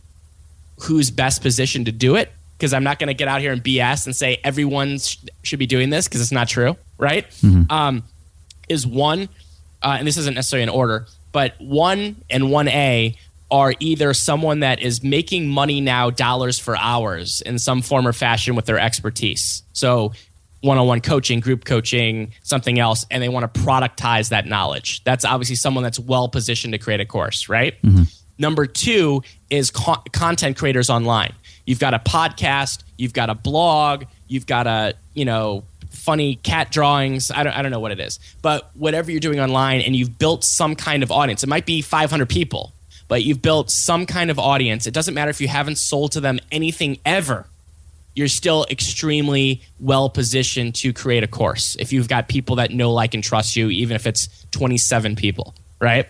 who's best positioned to do it, because I'm not going to get out here and BS and say everyone should be doing this because it's not true, right? Mm-hmm. Is one, and this isn't necessarily in order, but 1 and 1A are either someone that is making money now dollars for hours in some form or fashion with their expertise. So one-on-one coaching, group coaching, something else, and they want to productize that knowledge. That's obviously someone that's well-positioned to create a course, right? Mm-hmm. Number 2 is content creators online. You've got a podcast, you've got a blog, you've got a, funny cat drawings. I don't know what it is, but whatever you're doing online and you've built some kind of audience. It might be 500 people, but you've built some kind of audience. It doesn't matter if you haven't sold to them anything ever. You're still extremely well positioned to create a course if you've got people that know, like, and trust you, even if it's 27 people. right?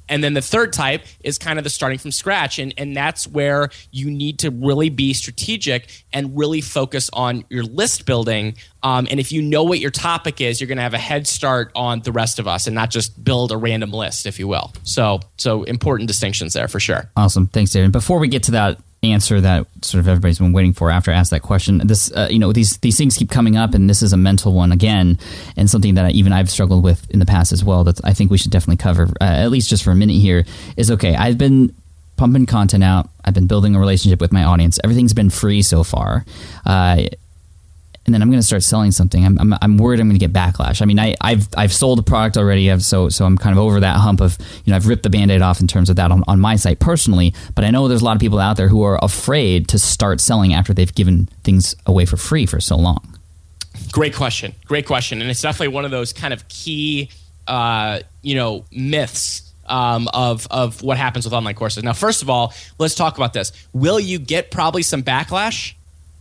And then the third type is kind of the starting from scratch. And that's where you need to really be strategic and really focus on your list building. And if you know what your topic is, you're going to have a head start on the rest of us and not just build a random list, if you will. So important distinctions there for sure. Awesome. Thanks, David. Before we get to that answer that sort of everybody's been waiting for after I asked that question, this these things keep coming up, and this is a mental one again, and something that even I've struggled with in the past as well, that I think we should definitely cover, at least just for a minute here, is okay, I've been pumping content out, I've been building a relationship with my audience, everything's been free so far, and then I'm going to start selling something. I'm worried I'm going to get backlash. I mean, I've sold a product already, so I'm kind of over that hump of, I've ripped the Band-Aid off in terms of that on my site personally, but I know there's a lot of people out there who are afraid to start selling after they've given things away for free for so long. Great question. And it's definitely one of those kind of key, myths of what happens with online courses. Now, first of all, let's talk about this. Will you get probably some backlash?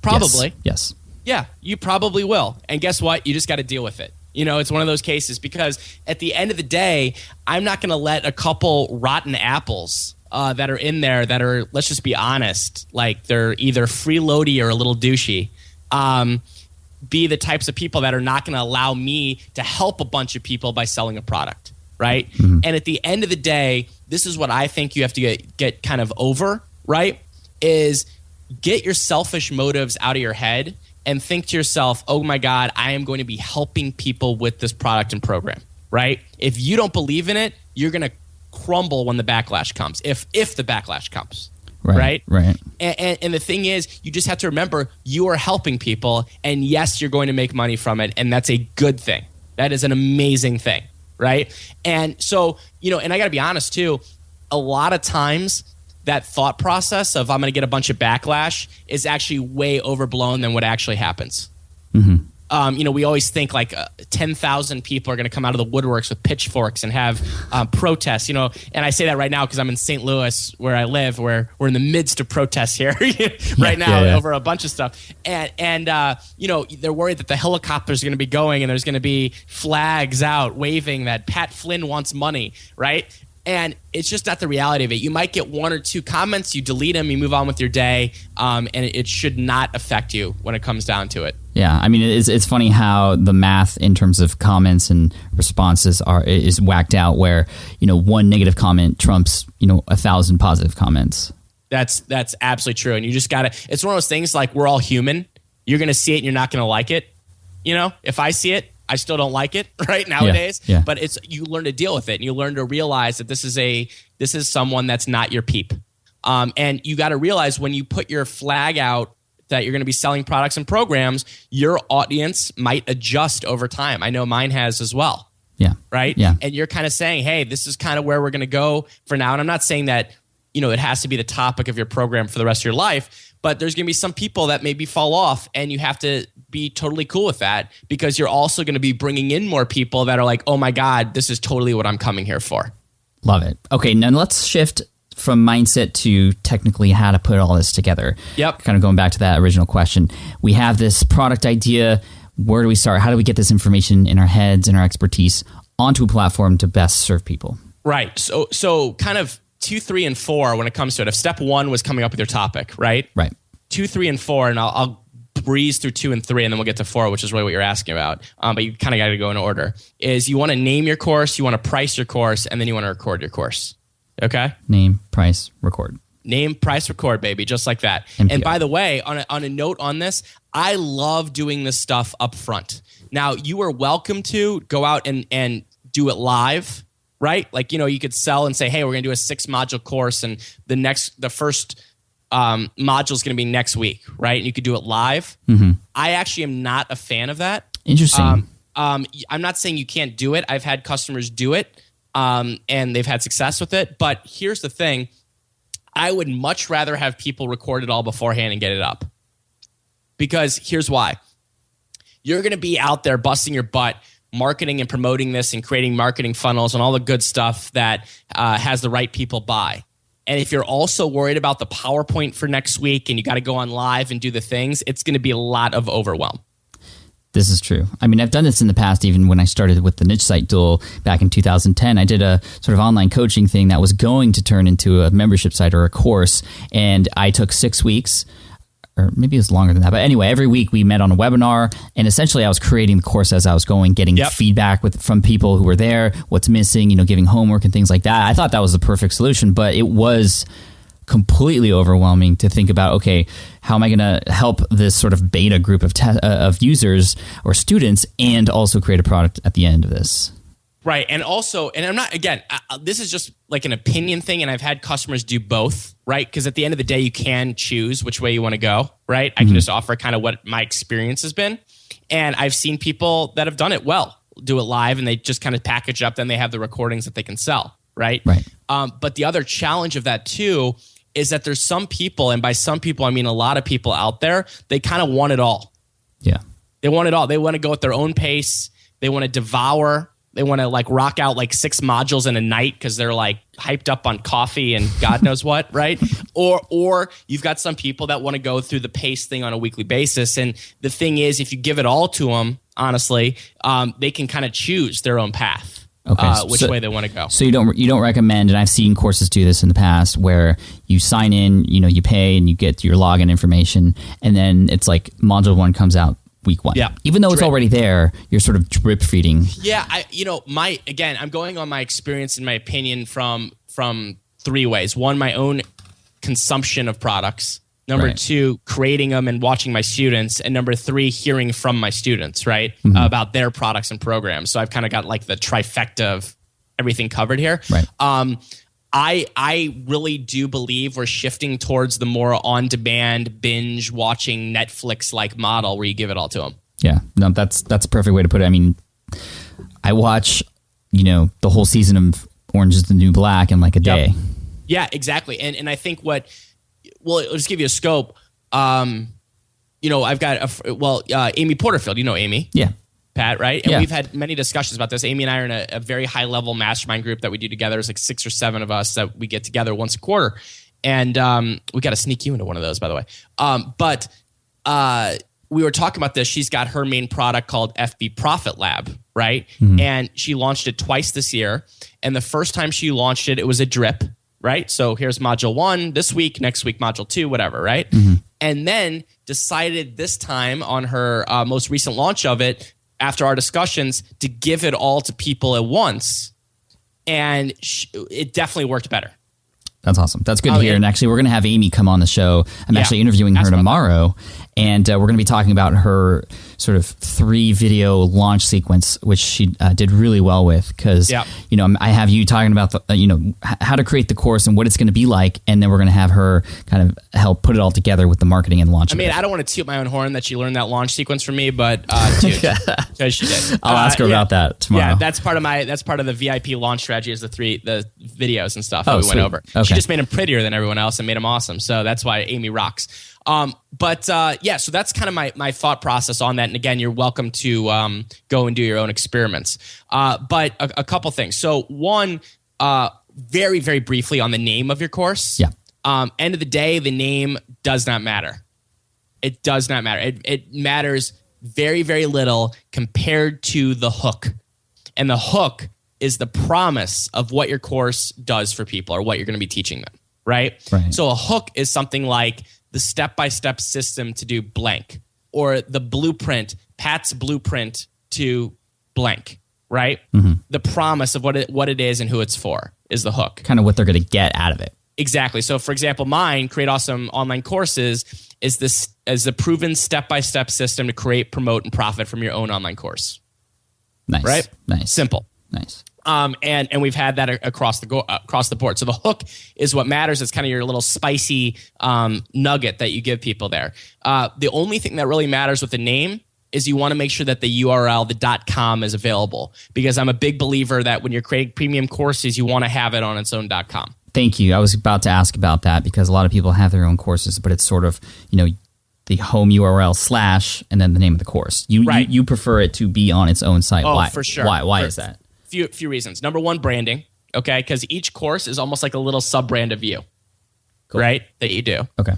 Probably. Yes. Yeah, you probably will. And guess what? You just got to deal with it. It's one of those cases because at the end of the day, I'm not going to let a couple rotten apples that are in there that are, let's just be honest, like they're either freeloady or a little douchey, be the types of people that are not going to allow me to help a bunch of people by selling a product, right? And at the end of the day, this is what I think you have to get kind of over, right? Is get your selfish motives out of your head and think to yourself, oh my God, I am going to be helping people with this product and program, right? If you don't believe in it, you're going to crumble when the backlash comes, if the backlash comes, right? And the thing is, you just have to remember you are helping people, and yes, you're going to make money from it, and that's a good thing. That is an amazing thing, right? And so, and I got to be honest too, a lot of times that thought process of I'm going to get a bunch of backlash is actually way overblown than what actually happens. We always think like 10,000 people are going to come out of the woodworks with pitchforks and have protests, and I say that right now because I'm in St. Louis where I live, where we're in the midst of protests here right now over a bunch of stuff. And they're worried that the helicopters are going to be going and there's going to be flags out waving that Pat Flynn wants money, right? And it's just not the reality of it. You might get one or two comments, you delete them, you move on with your day, and it should not affect you when it comes down to it. Yeah, I mean, it's funny how the math in terms of comments and responses is whacked out where, one negative comment trumps, 1,000 positive comments. That's absolutely true. And you just got to – it's one of those things like we're all human. You're going to see it and you're not going to like it. If I see it, I still don't like it right nowadays, but you learn to deal with it and you learn to realize that this is someone that's not your peep. And you got to realize when you put your flag out that you're going to be selling products and programs, your audience might adjust over time. I know mine has as well. Yeah. Right. Yeah. And you're kind of saying, hey, this is kind of where we're going to go for now. And I'm not saying that, it has to be the topic of your program for the rest of your life, but there's going to be some people that maybe fall off and you have to be totally cool with that because you're also going to be bringing in more people that are like, oh my God, this is totally what I'm coming here for. Love it. Okay, now let's shift from mindset to technically how to put all this together. Yep. Kind of going back to that original question. We have this product idea. Where do we start? How do we get this information in our heads and our expertise onto a platform to best serve people? Right. So kind of 2, 3, and 4 when it comes to it. If step 1 was coming up with your topic, right? Right. 2, 3, and 4, and I'll breeze through 2 and 3, and then we'll get to 4, which is really what you're asking about. But you kind of got to go in order. Is you want to name your course, you want to price your course, and then you want to record your course. Okay? Name, price, record. Name, price, record, baby, just like that. NPR. And by the way, on a note on this, I love doing this stuff up front. Now, you are welcome to go out and do it live, right? Like, you could sell and say, hey, we're going to do a 6-module course, and the first module is going to be next week, right? And you could do it live. I actually am not a fan of that. Interesting. I'm not saying you can't do it. I've had customers do it, and they've had success with it. But here's the thing. I would much rather have people record it all beforehand and get it up. Because here's why. You're going to be out there busting your butt marketing and promoting this and creating marketing funnels and all the good stuff that has the right people buy. And if you're also worried about the PowerPoint for next week and you got to go on live and do the things, it's going to be a lot of overwhelm. This is true. I mean, I've done this in the past, even when I started with the Niche Site Duel back in 2010. I did a sort of online coaching thing that was going to turn into a membership site or a course. And I took 6 weeks, or maybe it was longer than that. But anyway, every week we met on a webinar. And essentially I was creating the course as I was going, getting feedback from people who were there, what's missing, giving homework and things like that. I thought that was the perfect solution, but it was completely overwhelming to think about, okay, how am I going to help this sort of beta group of users or students and also create a product at the end of this? Right. And also, and I'm not, again, this is just like an opinion thing, and I've had customers do both, right? Because at the end of the day, you can choose which way you want to go, right? I can just offer kind of what my experience has been. And I've seen people that have done it well, do it live, and they just kind of package up, then they have the recordings that they can sell, right? Right. But the other challenge of that too is that there's some people, and by some people, I mean a lot of people out there, they kind of want it all. Yeah. They want it all. They want to go at their own pace. They want to devour. They want to like rock out like 6 modules in a night because they're like hyped up on coffee and God knows what, right? Or you've got some people that want to go through the pace thing on a weekly basis. And the thing is, if you give it all to them, honestly, they can kind of choose their own path. Okay, which way they want to go. So you don't recommend, and I've seen courses do this in the past, where you sign in, you pay, and you get your login information, and then it's like module 1 comes out week 1. Yeah, even though it's already there, you're sort of drip feeding. Yeah, I'm going on my experience and my opinion from 3 ways. 1, my own consumption of products. Number 2, creating them and watching my students. And number 3, hearing from my students, right? About their products and programs. So I've kind of got like the trifecta of everything covered here. Right. I really do believe we're shifting towards the more on-demand, binge-watching Netflix-like model where you give it all to them. Yeah, no, that's a perfect way to put it. I mean, I watch, the whole season of Orange is the New Black in like a day. Yeah, exactly. And I think well, I'll just give you a scope. I've got Amy Porterfield. You know Amy. Yeah. Pat, right? And we've had many discussions about this. Amy and I are in a very high-level mastermind group that we do together. There's like 6 or 7 of us that we get together once a quarter. And we got to sneak you into one of those, by the way. But we were talking about this. She's got her main product called FB Profit Lab, right? And she launched it twice this year. And the first time she launched it, it was a drip, right? So here's module 1 this week, next week module 2, whatever, right? And then decided this time on her most recent launch of it, after our discussions, to give it all to people at once. And it definitely worked better. That's awesome. That's good to hear. And actually, we're going to have Amy come on the show. I'm actually interviewing her tomorrow. And we're going to be talking about her sort of 3-video launch sequence, which she did really well with. Because, I have you talking about, how to create the course and what it's going to be like. And then we're going to have her kind of help put it all together with the marketing and launch. I mean, I don't want to toot my own horn that she learned that launch sequence from me, but dude, because she did. I'll ask her about that tomorrow. Yeah, that's part of the VIP launch strategy is the videos and stuff that we sweet. went over. Okay. She just made them prettier than everyone else and made them awesome. So that's why Amy rocks. So that's kind of my thought process on that. And again, you're welcome to go and do your own experiments. But a couple things. So one, very, very briefly on the name of your course. Yeah. End of the day, the name does not matter. It does not matter. It matters very, very little compared to the hook. And the hook is the promise of what your course does for people or what you're going to be teaching them, right? So a hook is something like the step-by-step system to do blank, or the blueprint, Pat's blueprint to blank, right? The promise of what it is and who it's for is the hook. Kind of what they're going to get out of it. Exactly. So for example, mine, Create Awesome Online Courses, is the proven step-by-step system to create, promote, and profit from your own online course. Nice. Right? Nice. Simple. Nice. And we've had that across the board. So the hook is what matters. It's kind of your little spicy nugget that you give people there. The only thing that really matters with the name is you want to make sure that the URL, the .com, is available. Because I'm a big believer that when you're creating premium courses, you want to have it on its own .com. Thank you. I was about to ask about that because a lot of people have their own courses, but it's sort of, the home URL / and then the name of the course. You prefer it to be on its own site. Oh, Why? For sure. Why is that? Few reasons. Number one, branding. Okay, because each course is almost like a little sub brand of you, right? That you do. Okay.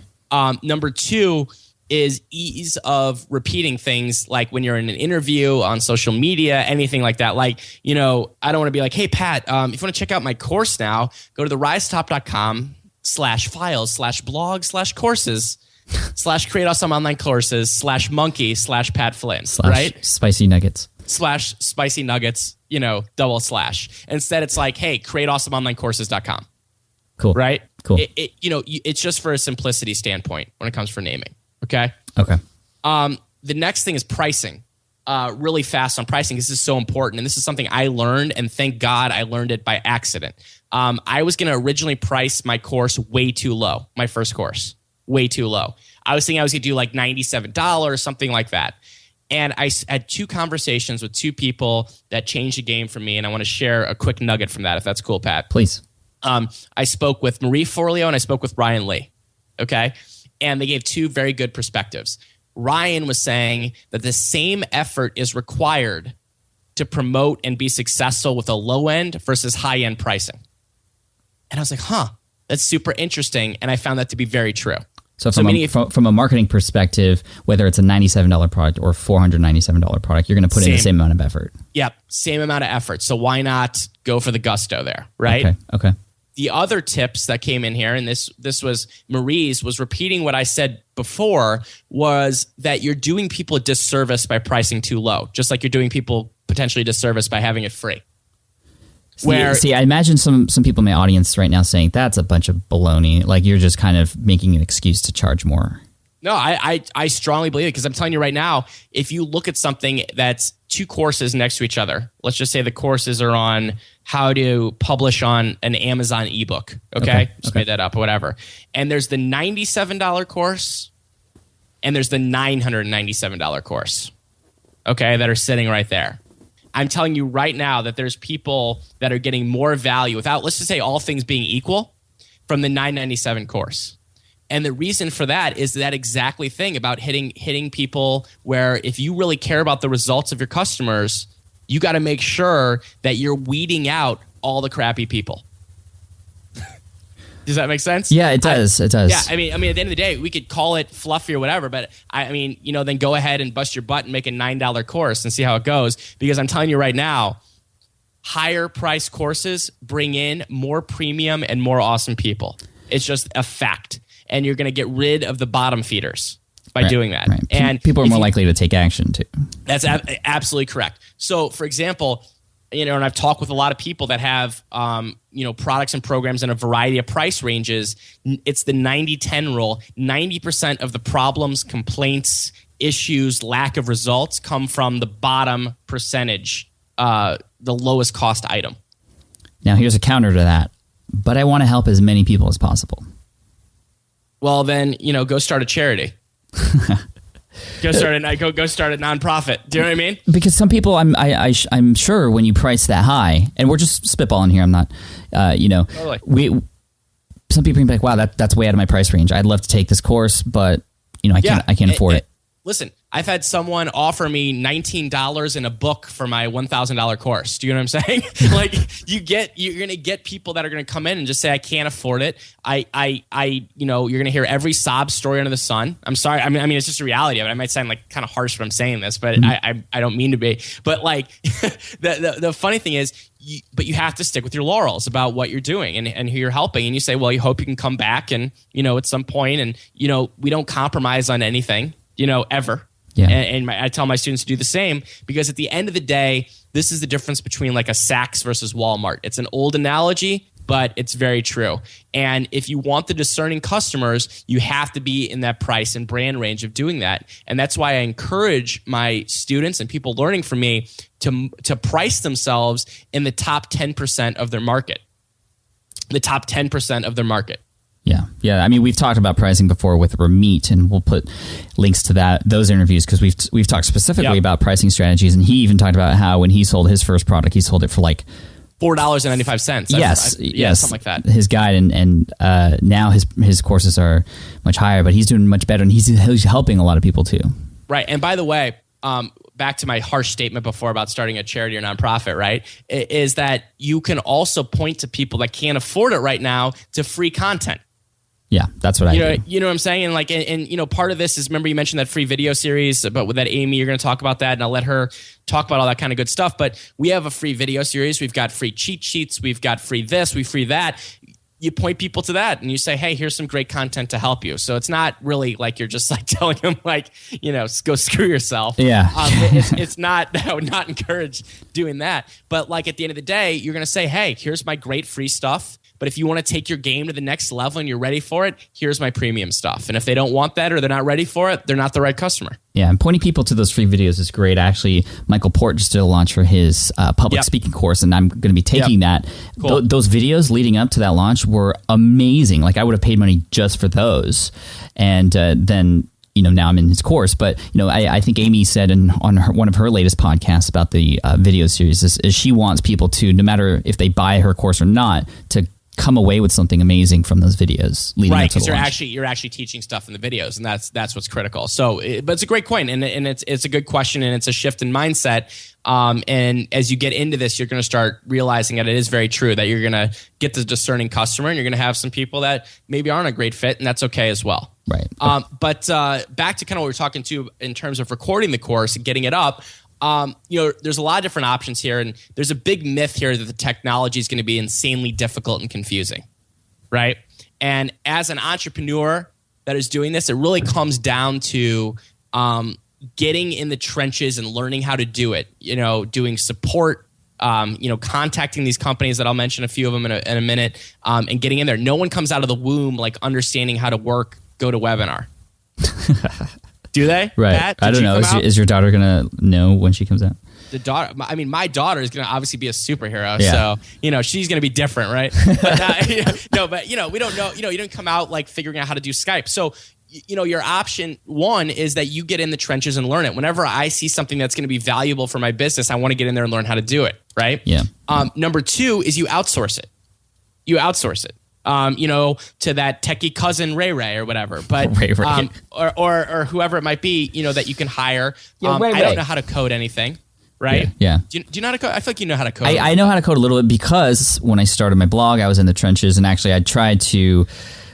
Number two, is ease of repeating things, like when you're in an interview, on social media, anything like that. Like, I don't want to be like, hey, Pat, if you want to check out my course now, go to theRiseTop.com/files/blog/courses /create awesome online courses /monkey/Pat Flynn, right? Spicy nuggets. /spicy nuggets, /. Instead, it's like, hey, createawesomeonlinecourses.com. Cool. Right? Cool. It's just for a simplicity standpoint when it comes for naming. Okay. Okay. The next thing is pricing. Really fast on pricing. This is so important. And this is something I learned, and thank God I learned it by accident. I was going to originally price my course way too low. My first course, way too low. I was thinking I was going to do like $97, something like that. And I had 2 conversations with 2 people that changed the game for me. And I want to share a quick nugget from that, if that's cool, Pat. Please. I spoke with Marie Forleo and I spoke with Ryan Lee. Okay. And they gave 2 very good perspectives. Ryan was saying that the same effort is required to promote and be successful with a low end versus high end pricing. And I was like, that's super interesting. And I found that to be very true. So from a marketing perspective, whether it's a $97 product or $497 product, you're going to put in the same amount of effort. Yep. Same amount of effort. So why not go for the gusto there? Right. Okay. The other tips that came in here, and this was Marie's, was repeating what I said before, was that you're doing people a disservice by pricing too low, just like you're doing people potentially a disservice by having it free. See, I imagine some people in my audience right now saying, that's a bunch of baloney. Like, you're just kind of making an excuse to charge more. No, I strongly believe it, because I'm telling you right now, if you look at something that's 2 courses next to each other, let's just say the courses are on how to publish on an Amazon ebook, okay? Just made that up or whatever. And there's the $97 course and there's the $997 course, okay, that are sitting right there. I'm telling you right now that there's people that are getting more value without, let's just say, all things being equal, from the $997 course. And the reason for that is that exactly thing about hitting people, where if you really care about the results of your customers, you got to make sure that you're weeding out all the crappy people. Does that make sense? Yeah, it does. It does. Yeah, I mean, at the end of the day, we could call it fluffy or whatever, but then go ahead and bust your butt and make a $9 course and see how it goes. Because I'm telling you right now, higher price courses bring in more premium and more awesome people. It's just a fact. And you're going to get rid of the bottom feeders by doing that. Right. And people are more likely to take action too. That's absolutely correct. So, for example, and I've talked with a lot of people that have, products and programs in a variety of price ranges. It's the 90-10 rule. 90% of the problems, complaints, issues, lack of results come from the bottom percentage, the lowest cost item. Now, here's a counter to that. But I want to help as many people as possible. Well, then, go start a charity. Go start a nonprofit. Do you know what I mean? Because some people, I'm sure when you price that high, and we're just spitballing here. I'm not, totally. Some people can be like, wow, that's way out of my price range. I'd love to take this course, but I can't afford it. Listen, I've had someone offer me $19 in a book for my $1,000 course. Do you know what I'm saying? Like, you're going to get people that are going to come in and just say, I can't afford it. You're going to hear every sob story under the sun. I'm sorry. I mean, it's just a reality of it. I might sound like kind of harsh when I'm saying this, but I don't mean to be. But like, the funny thing is, but you have to stick with your laurels about what you're doing and who you're helping. And you say, well, you hope you can come back and, at some point, and, we don't compromise on anything, ever. Yeah. And I tell my students to do the same, because at the end of the day, this is the difference between like a Saks versus Walmart. It's an old analogy, but it's very true. And if you want the discerning customers, you have to be in that price and brand range of doing that. And that's why I encourage my students and people learning from me to price themselves in the top 10% of their market. The top 10% of their market. Yeah. I mean, we've talked about pricing before with Ramit, and we'll put links to those interviews, because we've talked specifically about pricing strategies, and he even talked about how when he sold his first product, he sold it for like $4.95. Yes, something like that. His guide, and now his courses are much higher, but he's doing much better, and he's helping a lot of people too. Right, and by the way, back to my harsh statement before about starting a charity or nonprofit, right, is that you can also point to people that can't afford it right now to free content. Yeah, that's what I do. You know what I'm saying? And like, and you know, part of this is, remember you mentioned that free video series, but with that Amy, you're going to talk about that, and I'll let her talk about all that kind of good stuff. But we have a free video series. We've got free cheat sheets. We've got free this, we free that. You point people to that and you say, hey, here's some great content to help you. So it's not really like you're just like telling them like, you know, go screw yourself. Yeah. It's not, I would not encourage doing that. But like at the end of the day, you're going to say, hey, here's my great free stuff. But if you want to take your game to the next level and you're ready for it, here's my premium stuff. And if they don't want that or they're not ready for it, they're not the right customer. Yeah, and pointing people to those free videos is great. Actually, Michael Port just did a launch for his public speaking course, and I'm going to be taking that. Cool. Those videos leading up to that launch were amazing. Like, I would have paid money just for those. And then, you know, now I'm in his course. But, you know, I think Amy said on one of her latest podcasts about the video series is she wants people to, no matter if they buy her course or not, to come away with something amazing from those videos leading up to the launch. You're actually teaching stuff in the videos, and that's what's critical. So, but it's a great point, and it's a good question, and it's a shift in mindset. And as you get into this, you're going to start realizing that it is very true that you're going to get the discerning customer, and you're going to have some people that maybe aren't a great fit, and that's okay as well. Right. But back to kind of what we're talking to in terms of recording the course and getting it up. You know, there's a lot of different options here, and there's a big myth here that the technology is going to be insanely difficult and confusing, right? And as an entrepreneur that is doing this, it really comes down to getting in the trenches and learning how to do it. You know, doing support, you know, contacting these companies that I'll mention a few of them in a minute, and getting in there. No one comes out of the womb like understanding how to work GoToWebinar. Do they? Right. Pat, I don't know. Is your daughter going to know when she comes out? The daughter, I mean, my daughter is going to obviously be a superhero. Yeah. So, you know, she's going to be different, right? But, no, but, you know, we don't know, you know, you didn't come out like figuring out how to do Skype. So, you know, your option one is that you get in the trenches and learn it. Whenever I see something that's going to be valuable for my business, I want to get in there and learn how to do it, right? Yeah. Number two is you outsource it. You outsource it. You know, to that techie cousin Ray or whatever, but Ray. Or whoever it might be, you know, that you can hire. Yeah, Ray. I don't know how to code anything, right? Yeah. Do you know how to code? I feel like you know how to code. I know how to code a little bit because when I started my blog, I was in the trenches, and actually I tried to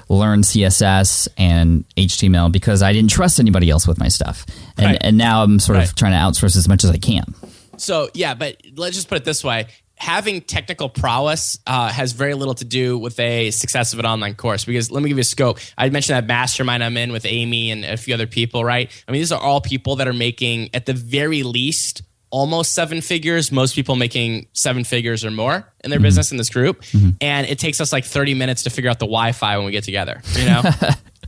learn CSS and HTML because I didn't trust anybody else with my stuff. And now I'm sort of trying to outsource as much as I can. So, yeah, but let's just put it this way. Having technical prowess has very little to do with a success of an online course, because let me give you a scope. I mentioned that mastermind I'm in with Amy and a few other people, right? I mean, these are all people that are making, at the very least, almost 7 figures. Most people making 7 figures or more in their business in this group. And it takes us like 30 minutes to figure out the Wi-Fi when we get together, you know?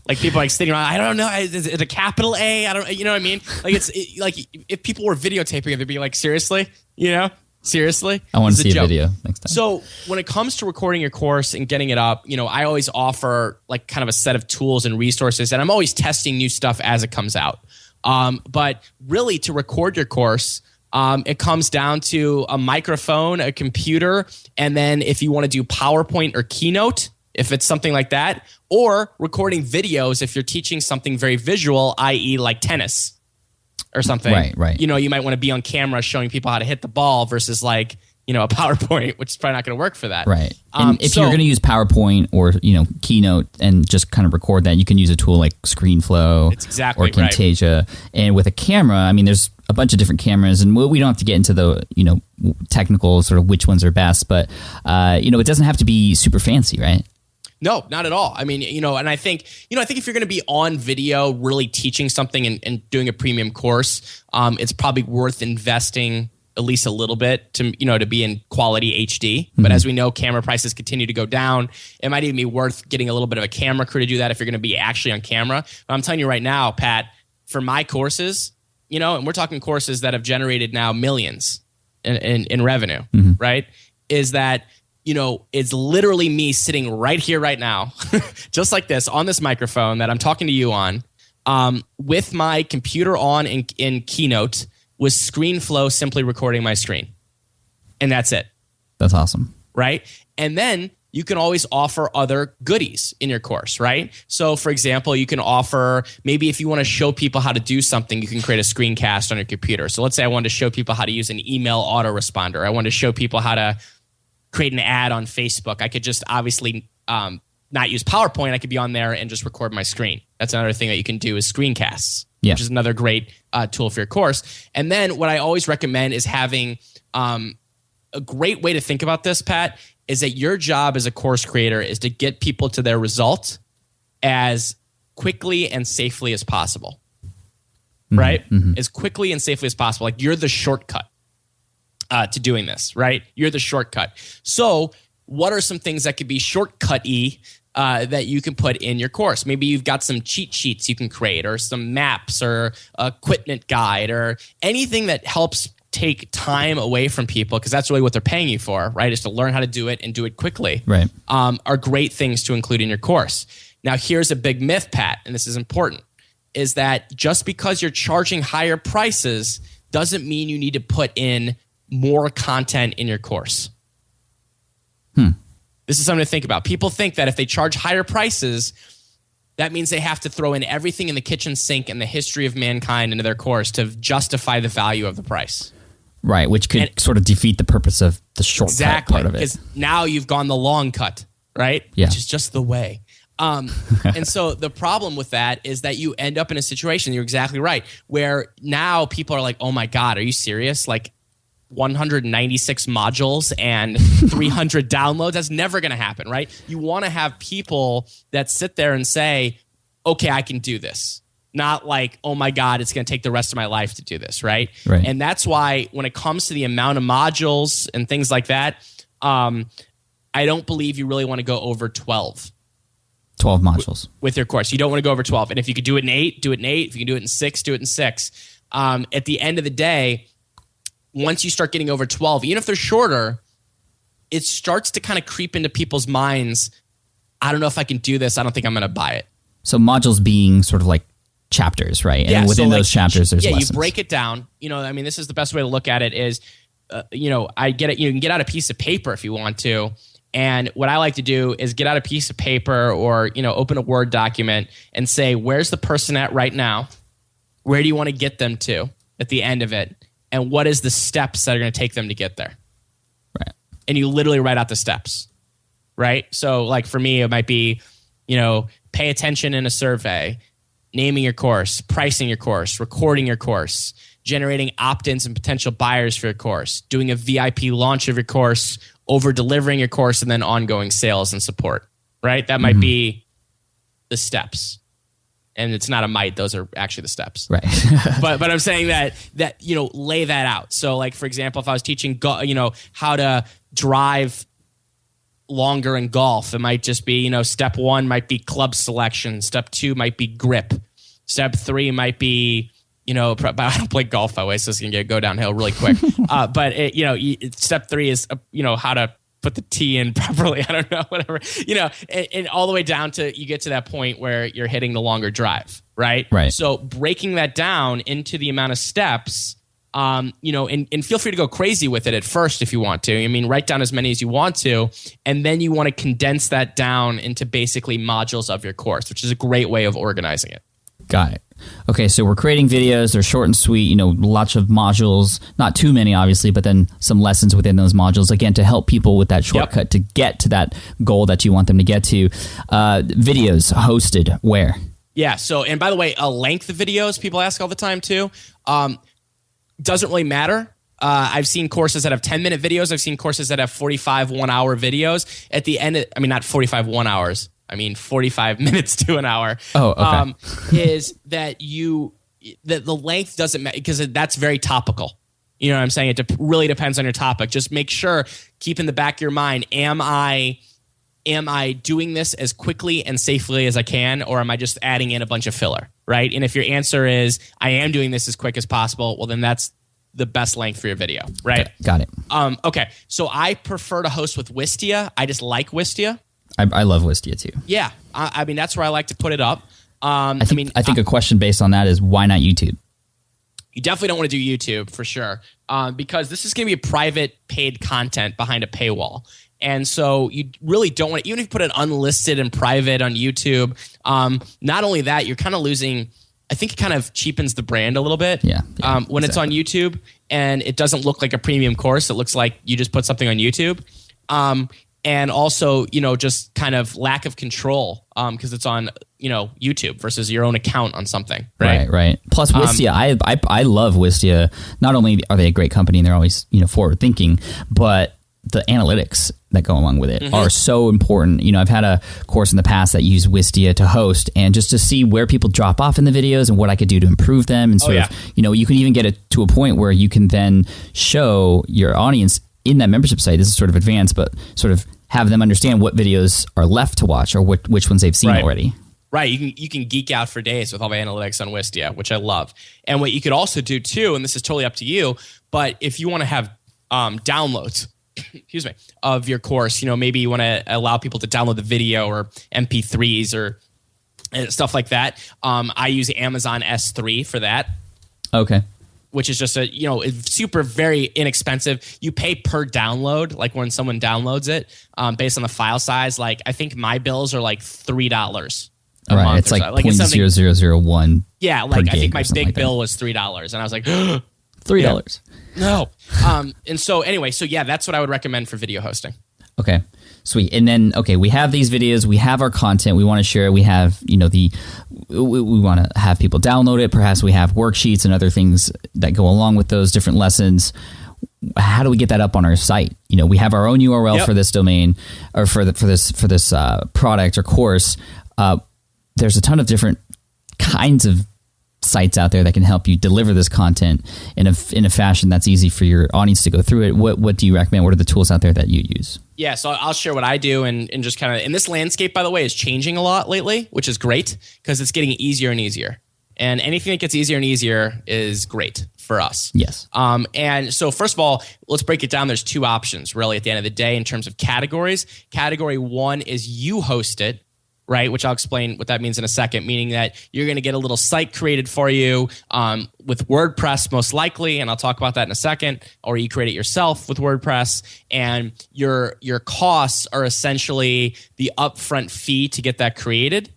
Like people like sitting around, I don't know, is it a capital A? I don't, you know what I mean? Like like if people were videotaping it, they'd be like, seriously, you know? Seriously? I want to see a video next time. So when it comes to recording your course and getting it up, you know, I always offer like kind of a set of tools and resources, and I'm always testing new stuff as it comes out. But really to record your course, it comes down to a microphone, a computer, and then if you want to do PowerPoint or Keynote, if it's something like that, or recording videos if you're teaching something very visual, i.e. like tennis or something. Right. You know, you might want to be on camera showing people how to hit the ball versus like, you know, a PowerPoint, which is probably not going to work for that. Right. And if you're going to use PowerPoint or, you know, Keynote and just kind of record that, you can use a tool like ScreenFlow or Camtasia. Right. And with a camera, I mean, there's a bunch of different cameras, and we don't have to get into the, you know, technical sort of which ones are best, but, you know, it doesn't have to be super fancy, right? No, not at all. I mean, you know, and I think if you're going to be on video really teaching something and doing a premium course, it's probably worth investing at least a little bit to, you know, to be in quality HD. But as we know, camera prices continue to go down. It might even be worth getting a little bit of a camera crew to do that if you're going to be actually on camera. But I'm telling you right now, Pat, for my courses, you know, and we're talking courses that have generated now millions in revenue, right? Is that, you know, it's literally me sitting right here, right now, just like this, on this microphone that I'm talking to you on, with my computer on in Keynote, with ScreenFlow simply recording my screen. And that's it. That's awesome. Right? And then you can always offer other goodies in your course, right? So, for example, you can offer, maybe if you want to show people how to do something, you can create a screencast on your computer. So let's say I wanted to show people how to use an email autoresponder. I wanted to show people how to create an ad on Facebook. I could just obviously not use PowerPoint, I could be on there and just record my screen. That's another thing that you can do is screencasts, which is another great tool for your course. And then what I always recommend is having a great way to think about this, Pat, is that your job as a course creator is to get people to their result as quickly and safely as possible, right? As quickly and safely as possible. Like you're the shortcut to doing this, right? You're the shortcut. So what are some things that could be shortcut-y that you can put in your course? Maybe you've got some cheat sheets you can create, or some maps, or a equipment guide, or anything that helps take time away from people, because that's really what they're paying you for, right? Is to learn how to do it and do it quickly. Right. Are great things to include in your course. Now, here's a big myth, Pat, and this is important, is that just because you're charging higher prices doesn't mean you need to put in more content in your course. This is something to think about. People think that if they charge higher prices, that means they have to throw in everything in the kitchen sink and the history of mankind into their course to justify the value of the price. Right, which could sort of defeat the purpose of the shortcut part of it. Because now you've gone the long cut, right? Yeah. Which is just the way. And so the problem with that is that you end up in a situation, you're exactly right, where now people are like, oh my God, are you serious? Like 196 modules and 300 downloads? That's never going to happen, right? You want to have people that sit there and say, okay, I can do this. Not like, oh my God, it's going to take the rest of my life to do this, right? And that's why when it comes to the amount of modules and things like that, I don't believe you really want to go over 12 modules with your course. You don't want to go over 12. And if you could do it in 8, do it in 8. If you can do it in 6, do it in 6. At the end of the day, once you start getting over 12, even if they're shorter, it starts to kind of creep into people's minds. I don't know if I can do this. I don't think I'm going to buy it. So modules being sort of like chapters, right? And within those chapters, there's lessons. You break it down. I mean, this is the best way to look at it is, I get it. You can get out a piece of paper if you want to. And what I like to do is get out a piece of paper or, open a Word document and say, where's the person at right now? Where do you want to get them to at the end of it? And what is the steps that are going to take them to get there? Right. And you literally write out the steps, right? So like for me, it might be, pay attention in a survey, naming your course, pricing your course, recording your course, generating opt-ins and potential buyers for your course, doing a VIP launch of your course, over-delivering your course, and then ongoing sales and support, right? That might be the steps. And it's not a might; those are actually the steps. Right. but I'm saying that lay that out. So, like for example, if I was teaching how to drive longer in golf, it might just be step 1 might be club selection, step 2 might be grip, step 3 might be but I don't play golf that way, so it's gonna go downhill really quick. But step 3 is how to put the tee in properly. I don't know, whatever, and all the way down to you get to that point where you're hitting the longer drive, right? Right. So breaking that down into the amount of steps, and feel free to go crazy with it at first if you want to. I mean, write down as many as you want to, and then you want to condense that down into basically modules of your course, which is a great way of organizing it. Got it. Okay, so we're creating videos. They're short and sweet, lots of modules, not too many, obviously, but then some lessons within those modules, again, to help people with that shortcut to get to that goal that you want them to get to. Videos hosted where? Yeah, so, and by the way, a length of videos, people ask all the time too, doesn't really matter. I've seen courses that have 10-minute videos. I've seen courses that have 45 1-hour videos. At the end, not 45 1 hours. 45 minutes to an hour. Oh, okay. Is that the length doesn't matter because that's very topical. You know what I'm saying? It really depends on your topic. Just make sure, keep in the back of your mind, am I doing this as quickly and safely as I can, or am I just adding in a bunch of filler, right? And if your answer is, I am doing this as quick as possible, well, then that's the best length for your video, right? Okay, got it. Okay, so I prefer to host with Wistia. I just like Wistia. I love Wistia too. Yeah, that's where I like to put it up. I think a question based on that is, why not YouTube? You definitely don't want to do YouTube for sure, because this is going to be a private paid content behind a paywall. And so you really don't want to, even if you put it unlisted and private on YouTube, not only that, you're kind of losing, I think it kind of cheapens the brand a little bit. Yeah, when it's on YouTube and it doesn't look like a premium course, it looks like you just put something on YouTube. and also, just kind of lack of control because it's on, YouTube versus your own account on something. Right. Plus Wistia, I love Wistia. Not only are they a great company and they're always, forward thinking, but the analytics that go along with it are so important. I've had a course in the past that used Wistia to host, and just to see where people drop off in the videos and what I could do to improve them. And sort of, you can even get it to a point where you can then show your audience in that membership site. This is sort of advanced, but sort of have them understand what videos are left to watch or which ones they've seen already. Right. You can geek out for days with all the analytics on Wistia, which I love. And what you could also do too, and this is totally up to you, but if you want to have downloads, excuse me, of your course, maybe you want to allow people to download the video or MP3s or stuff like that. I use Amazon S3 for that. Okay. Which is just it's super, very inexpensive. You pay per download, like when someone downloads it, based on the file size. Like I think my bills are like $3 a month. It's like 0.0001. Yeah, like I think my big bill was $3, and I was like, $3. No. And so anyway, that's what I would recommend for video hosting. Okay. Sweet. And then, we have these videos, we have our content, we want to share it, we have, we want to have people download it. Perhaps we have worksheets and other things that go along with those different lessons. How do we get that up on our site? We have our own URL for this domain or for this product or course. There's a ton of different kinds of sites out there that can help you deliver this content in a fashion that's easy for your audience to go through it. What do you recommend? What are the tools out there that you use? Yeah, so I'll share what I do and just kind of, and this landscape, by the way, is changing a lot lately, which is great because it's getting easier and easier. And anything that gets easier and easier is great for us. Yes. And so first of all, let's break it down. There's two options really at the end of the day in terms of categories. Category one is you host it, right? Which I'll explain what that means in a second, meaning that you're going to get a little site created for you with WordPress most likely, and I'll talk about that in a second, or you create it yourself with WordPress, and your costs are essentially the upfront fee to get that created,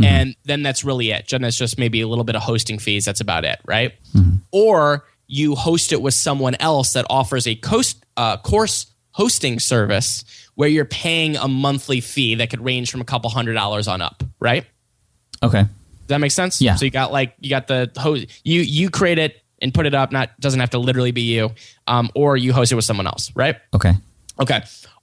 and then that's really it. Then that's just maybe a little bit of hosting fees. That's about it, right? Or you host it with someone else that offers a course hosting service where you're paying a monthly fee that could range from a couple $100s on up, right? Okay. Does that make sense? Yeah. So you got the host, you create it and put it up, doesn't have to literally be you, or you host it with someone else, right? Okay.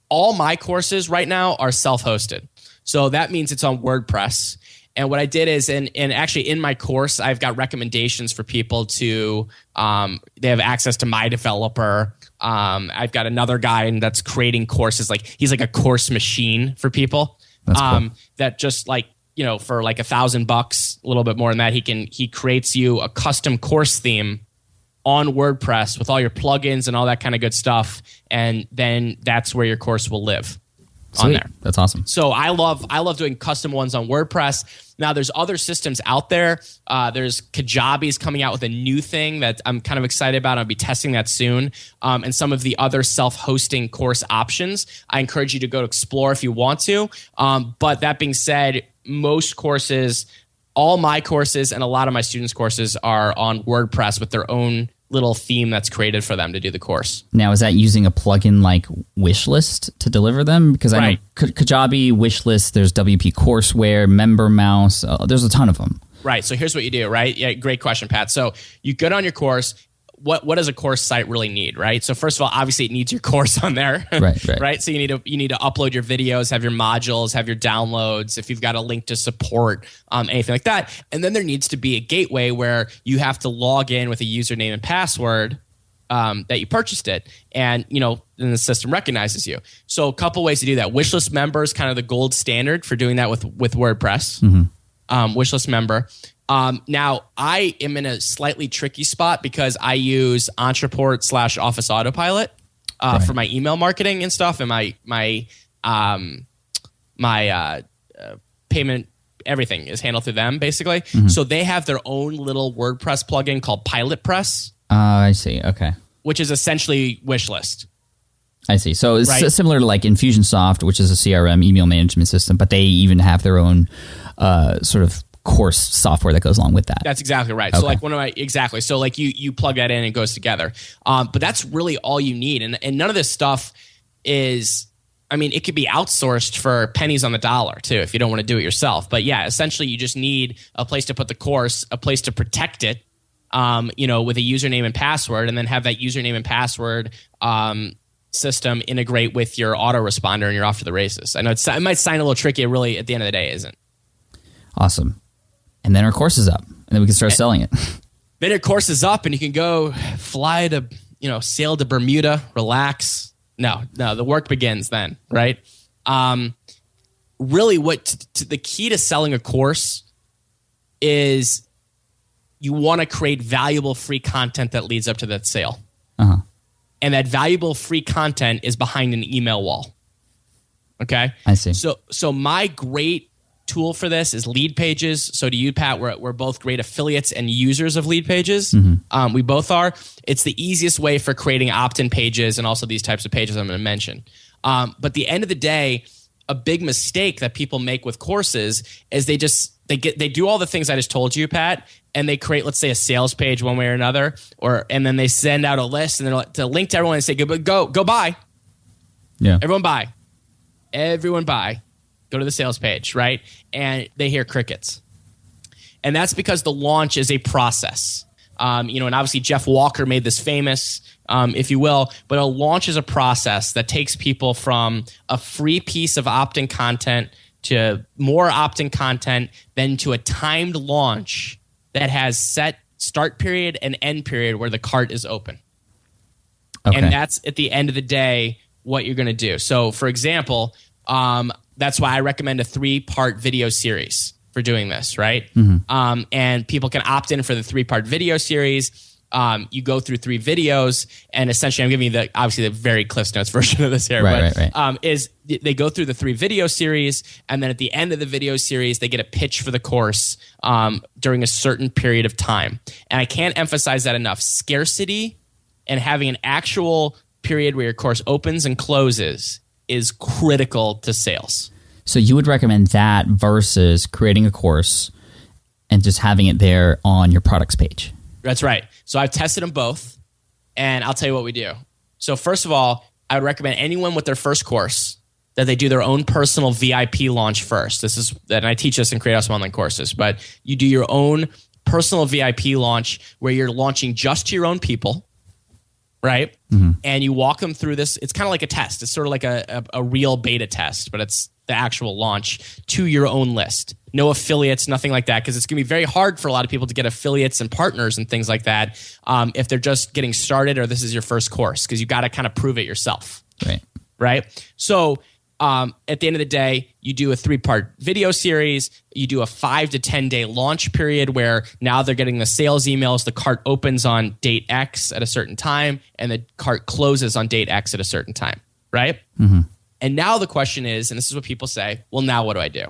All my courses right now are self-hosted. So that means it's on WordPress. And what I did is, and actually in my course, I've got recommendations for people to, they have access to my developer. I've got another guy that's creating courses. He's like a course machine for people. That's cool. That just for like $1,000, a little bit more than that, he creates you a custom course theme on WordPress with all your plugins and all that kind of good stuff. And then that's where your course will live. Sweet. On there. That's awesome. So I love doing custom ones on WordPress. Now there's other systems out there. There's Kajabi's coming out with a new thing that I'm kind of excited about. I'll be testing that soon. And some of the other self-hosting course options, I encourage you to go to explore if you want to. But that being said, most courses, all my courses and a lot of my students' courses are on WordPress with their own little theme that's created for them to do the course. Now, is that using a plugin like Wishlist to deliver them? Because I know Kajabi, Wishlist, there's WP Courseware, Member Mouse, there's a ton of them. Right. So here's what you do, right? Yeah, great question, Pat. So you get on your course. What does a course site really need, right? So first of all, obviously it needs your course on there, right? So you need to upload your videos, have your modules, have your downloads. If you've got a link to support, anything like that, and then there needs to be a gateway where you have to log in with a username and password that you purchased it, and then the system recognizes you. So a couple ways to do that. Wishlist member is kind of the gold standard for doing that with WordPress. Wishlist member. Now, I am in a slightly tricky spot because I use Entreport / Office Autopilot for my email marketing and stuff, and my payment, everything is handled through them, basically. So they have their own little WordPress plugin called Pilot Press. I see. Okay. Which is essentially Wishlist. I see. So it's similar to like Infusionsoft, which is a CRM email management system, but they even have their own sort of course software that goes along with that. That's exactly right. Okay. So so like you plug that in and it goes together. But that's really all you need. And none of this stuff is, I mean, it could be outsourced for pennies on the dollar too, if you don't want to do it yourself. But yeah, essentially you just need a place to put the course, a place to protect it, with a username and password, and then have that username and password system integrate with your autoresponder, and you're off to the races. I know it might sound a little tricky. It really, at the end of the day, isn't. Awesome. And then our course is up, and then we can start selling it. Then your course is up, and you can go fly to, sail to Bermuda, relax. No, the work begins then, right? Really, the key to selling a course is you want to create valuable free content that leads up to that sale. Uh-huh. And that valuable free content is behind an email wall. Okay? I see. So my great tool for this is lead pages. So to you, Pat, we're both great affiliates and users of lead pages. Mm-hmm. We both are. It's the easiest way for creating opt-in pages and also these types of pages I'm going to mention. But at the end of the day, a big mistake that people make with courses is they do all the things I just told you, Pat, and they create, let's say, a sales page one way or another, and then they send out a list and they're to link to everyone and say, go buy. Yeah. Everyone buy. Go to the sales page, right? And they hear crickets. And that's because the launch is a process. And obviously Jeff Walker made this famous, if you will, but a launch is a process that takes people from a free piece of opt-in content to more opt-in content, then to a timed launch that has set start period and end period where the cart is open. Okay. And that's, at the end of the day, what you're going to do. So, for example, that's why I recommend a 3-part video series for doing this, right? Mm-hmm. And people can opt in for the 3-part video series. You go through 3 videos, and essentially I'm giving you obviously the very Cliff Notes version of this here. Right. Is they go through the 3 video series, and then at the end of the video series, they get a pitch for the course during a certain period of time. And I can't emphasize that enough. Scarcity and having an actual period where your course opens and closes is critical to sales. So you would recommend that versus creating a course and just having it there on your products page? That's right. So I've tested them both, and I'll tell you what we do. So first of all, I would recommend anyone with their first course that they do their own personal VIP launch first. And I teach this in Create Awesome Online courses, but you do your own personal VIP launch where you're launching just to your own people, right? Mm-hmm. And you walk them through this. It's kind of like a test. It's sort of like a real beta test, but it's the actual launch to your own list. No affiliates, nothing like that, because it's going to be very hard for a lot of people to get affiliates and partners and things like that if they're just getting started or this is your first course, because you got to kind of prove it yourself. Right? So at the end of the day, you do a 3-part video series. You do a 5 to 10 day launch period where now they're getting the sales emails. The cart opens on date X at a certain time, and the cart closes on date X at a certain time, right? Mm-hmm. And now the question is, and this is what people say, well, now what do I do?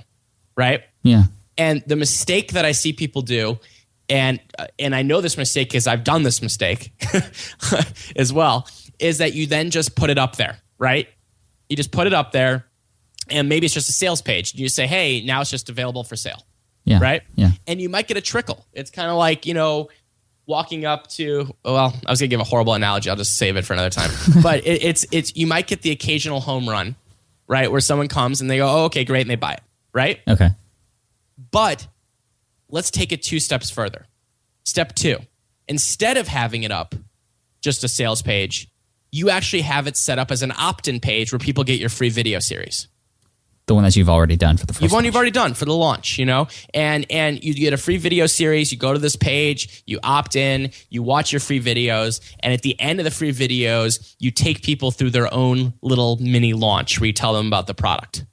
Right? Yeah. And the mistake that I see people do, and I know this mistake because I've done this mistake as well, is that you then just put it up there, right? You just put it up there, and maybe it's just a sales page. You say, hey, now it's just available for sale. Yeah. Right? Yeah. And you might get a trickle. It's kind of like, walking up to, well, I was going to give a horrible analogy. I'll just save it for another time. But it's you might get the occasional home run, right? Where someone comes and they go, oh, okay, great, and they buy it, right? Okay. But let's take it 2 steps further. Step 2, instead of having it up, just a sales page, you actually have it set up as an opt-in page where people get your free video series. The one that you've already done for the first one you've already done for the launch, and you get a free video series. You go to this page, you opt in, you watch your free videos, and at the end of the free videos, you take people through their own little mini launch where you tell them about the product.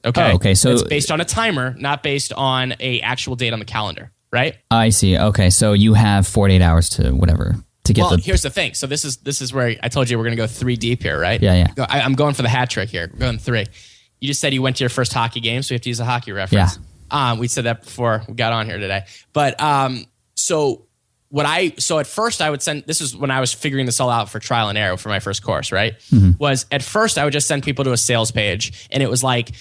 Okay. Oh, okay. So it's based on a timer, not based on a actual date on the calendar, right? I see. Okay. So you have 48 hours to whatever to get here's the thing. So this is where I told you we're going to go 3 deep here, right? Yeah. I'm going for the hat trick here. We're going 3. You just said you went to your first hockey game, so we have to use a hockey reference. Yeah. We said that before we got on here today. But so at first I would send, this is when I was figuring this all out for trial and error for my first course, right? Mm-hmm. Was at first I would just send people to a sales page, and it was like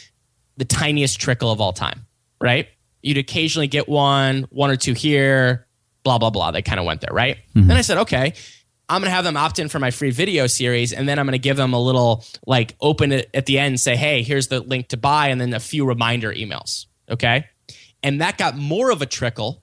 the tiniest trickle of all time, right? You'd occasionally get one or two here, blah, blah, blah. They kind of went there, right? Mm-hmm. Then I said, okay, I'm going to have them opt in for my free video series, and then I'm going to give them a little like open it at the end and say, hey, here's the link to buy, and then a few reminder emails. Okay. And that got more of a trickle,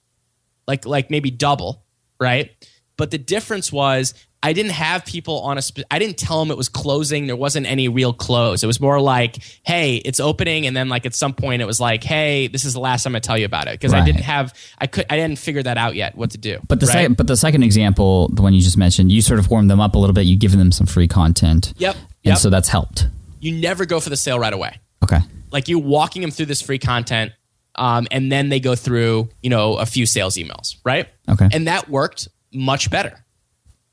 like maybe double, right? But the difference was I didn't have people on I didn't tell them it was closing. There wasn't any real close. It was more like, hey, it's opening. And then like at some point it was like, hey, this is the last time I tell you about it. Because I didn't figure that out yet what to do. But the second example, the one you just mentioned, you sort of warmed them up a little bit. You given them some free content. Yep. And so that's helped. You never go for the sale right away. Okay. Like you walking them through this free content, and then they go through, a few sales emails, right? Okay. And that worked much better.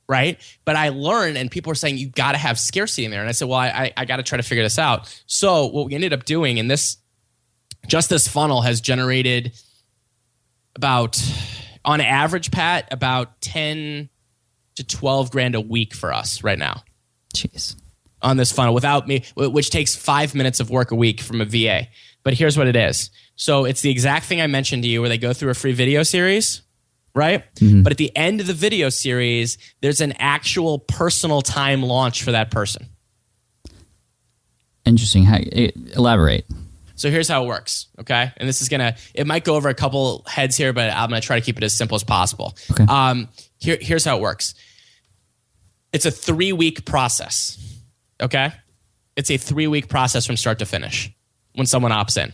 Right. But I learned, and people were saying, you got to have scarcity in there. And I said, well, I got to try to figure this out. So what we ended up doing, and this funnel has generated about, on average, Pat, about 10 to 12 grand a week for us right now. Jeez. On this funnel without me, which takes 5 minutes of work a week from a VA. But here's what it is. So it's the exact thing I mentioned to you where they go through a free video series. Right? Mm-hmm. But at the end of the video series, there's an actual personal time launch for that person. Interesting. Elaborate. So here's how it works, okay? And this is it might go over a couple heads here, but I'm going to try to keep it as simple as possible. Okay. Here's how it works. It's a 3-week process, okay? It's a 3-week process from start to finish when someone opts in.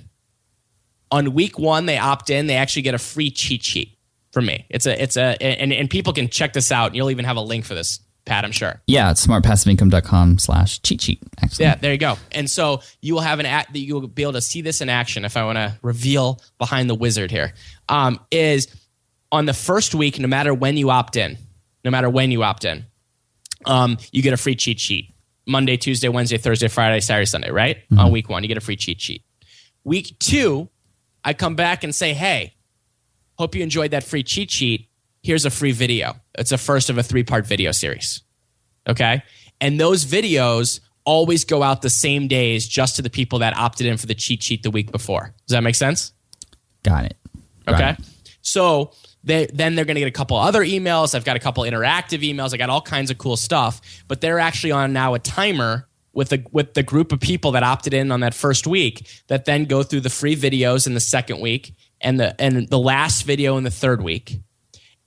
On week 1, they opt in, they actually get a free cheat sheet. From me. And people can check this out. And you'll even have a link for this, Pat, I'm sure. Yeah, it's smartpassiveincome.com/cheat sheet, actually. Yeah, there you go. And so you will have you will be able to see this in action if I want to reveal behind the wizard here. Is on the first week, no matter when you opt in, you get a free cheat sheet. Monday, Tuesday, Wednesday, Thursday, Friday, Saturday, Sunday, right? Mm-hmm. On week 1, you get a free cheat sheet. Week 2, I come back and say, hey, hope you enjoyed that free cheat sheet. Here's a free video. It's the first of a 3-part video series. Okay? And those videos always go out the same days just to the people that opted in for the cheat sheet the week before. Does that make sense? Got it. Okay? So then they're going to get a couple other emails. I've got a couple interactive emails. I got all kinds of cool stuff. But they're actually on now a timer with the group of people that opted in on that first week that then go through the free videos in the second week and the last video in the third week.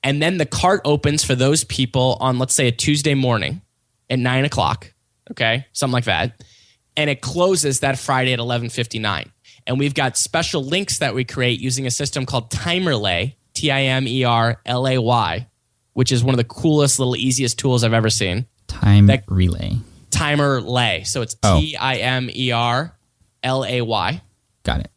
And then the cart opens for those people on, let's say, a Tuesday morning at 9 o'clock, okay? Something like that. And it closes that Friday at 11:59. And we've got special links that we create using a system called Timerlay, Timerlay, which is one of the coolest, little easiest tools I've ever seen. Timerlay. So it's Timerlay. Got it.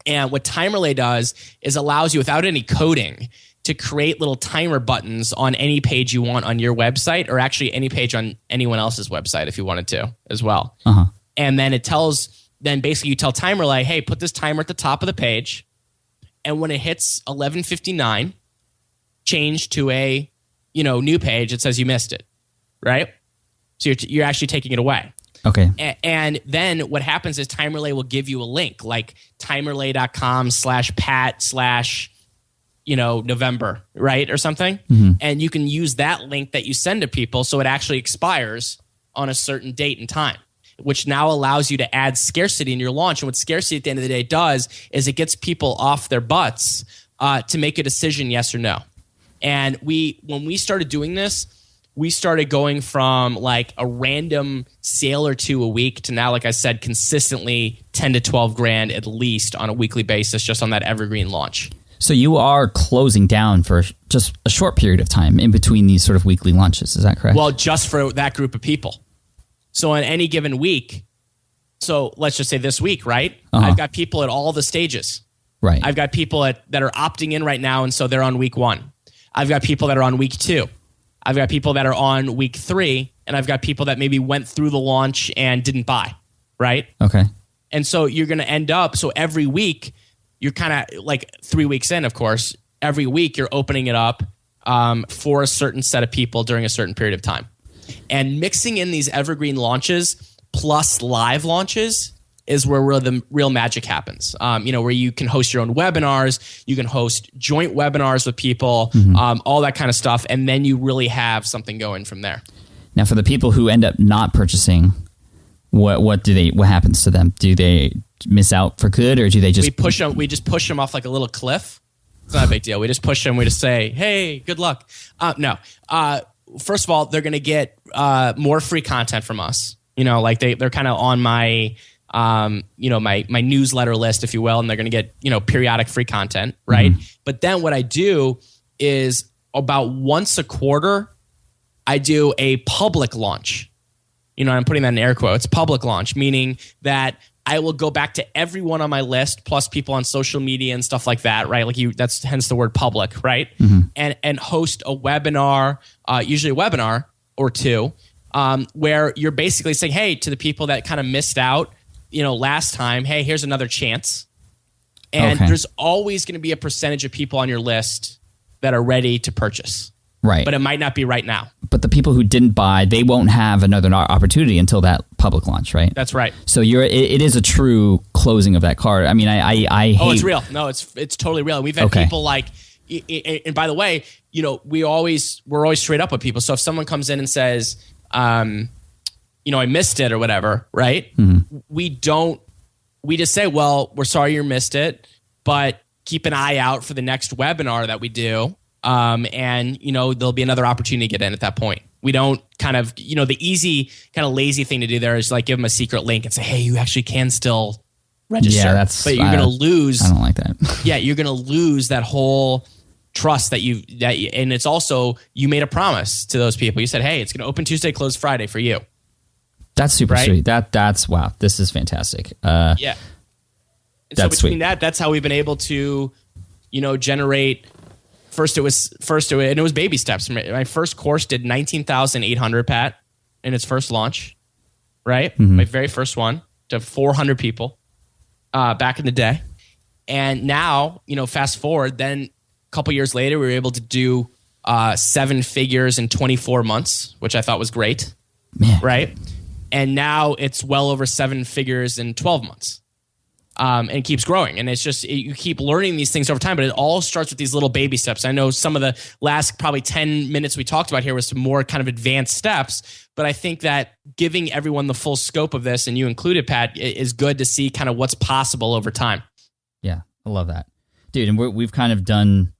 And what Timerlay does is allows you, without any coding, to create little timer buttons on any page you want on your website, or actually any page on anyone else's website if you wanted to as well. Uh-huh. And then basically you tell Timerlay, hey, put this timer at the top of the page. And when it hits 11:59, change to a new page. It says you missed it, right? So you're actually taking it away. Okay. And then what happens is Timerlay will give you a link like timerlay.com/pat/November, right? Or something. Mm-hmm. And you can use that link that you send to people so it actually expires on a certain date and time, which now allows you to add scarcity in your launch. And what scarcity at the end of the day does is it gets people off their butts to make a decision, yes or no. And when we started doing this, we started going from like a random sale or two a week to now, like I said, consistently 10 to 12 grand at least on a weekly basis just on that evergreen launch. So you are closing down for just a short period of time in between these sort of weekly launches. Is that correct? Well, just for that group of people. So on any given week, so let's just say this week, right? Uh-huh. I've got people at all the stages. Right. I've got people that are opting in right now, and so they're on week 1. I've got people that are on week 2. I've got people that are on week 3, and I've got people that maybe went through the launch and didn't buy, right? Okay. And so you're going to end up, so every week, you're kind of like 3 weeks in, of course, every week you're opening it up for a certain set of people during a certain period of time. And mixing in these evergreen launches plus live launches is where the real magic happens. Where you can host your own webinars, you can host joint webinars with people, all that kind of stuff, and then you really have something going from there. Now, for the people who end up not purchasing, what happens to them? Do they miss out for good, or do they just we just push them off like a little cliff? It's not a big deal. We just push them. We just say, "Hey, good luck." No. First of all, they're going to get more free content from us. Like they're kind of on my my newsletter list, if you will, and they're going to get periodic free content, right? But then what I do is about once a quarter, I do a public launch. I'm putting that in air quotes, public launch, meaning that I will go back to everyone on my list, plus people on social media and stuff like that, right? That's hence the word public, right? And host a webinar, usually a webinar or two, where you're basically saying, hey, to the people that kind of missed out, last time, hey, here's another chance. And there's always going to be a percentage of people on your list that are ready to purchase. Right. But it might not be right now. But the people who didn't buy, they won't have another opportunity until that public launch, right? That's right. So it is a true closing of that card. I mean, I hate... Oh, it's real. No, it's totally real. And we've had people like... And by the way, we're always straight up with people. So if someone comes in and says, I missed it or whatever, right? We just say, well, we're sorry you missed it, but keep an eye out for the next webinar that we do. And there'll be another opportunity to get in at that point. We don't kind of, the easy kind of lazy thing to do there is like give them a secret link and say, hey, you actually can still register. Yeah, but you're going to lose. I don't like that. Yeah, you're going to lose that whole trust and it's also, you made a promise to those people. You said, hey, it's going to open Tuesday, close Friday for you. That's super sweet. That's wow. This is fantastic. Yeah. And so between sweet. that's how we've been able to, generate. First it was baby steps. My first course did 19,800, Pat, in its first launch, right? My very first one to 400 people back in the day. And now, fast forward, then a couple years later, we were able to do 7 figures in 24 months, which I thought was great, right? And now it's well over 7 figures in 12 months. And it keeps growing. And it's just, you keep learning these things over time, but it all starts with these little baby steps. I know some of the last probably 10 minutes we talked about here was some more kind of advanced steps, but I think that giving everyone the full scope of this, and you included, Pat, is good to see kind of what's possible over time. Yeah, I love that. Dude, and we've kind of done,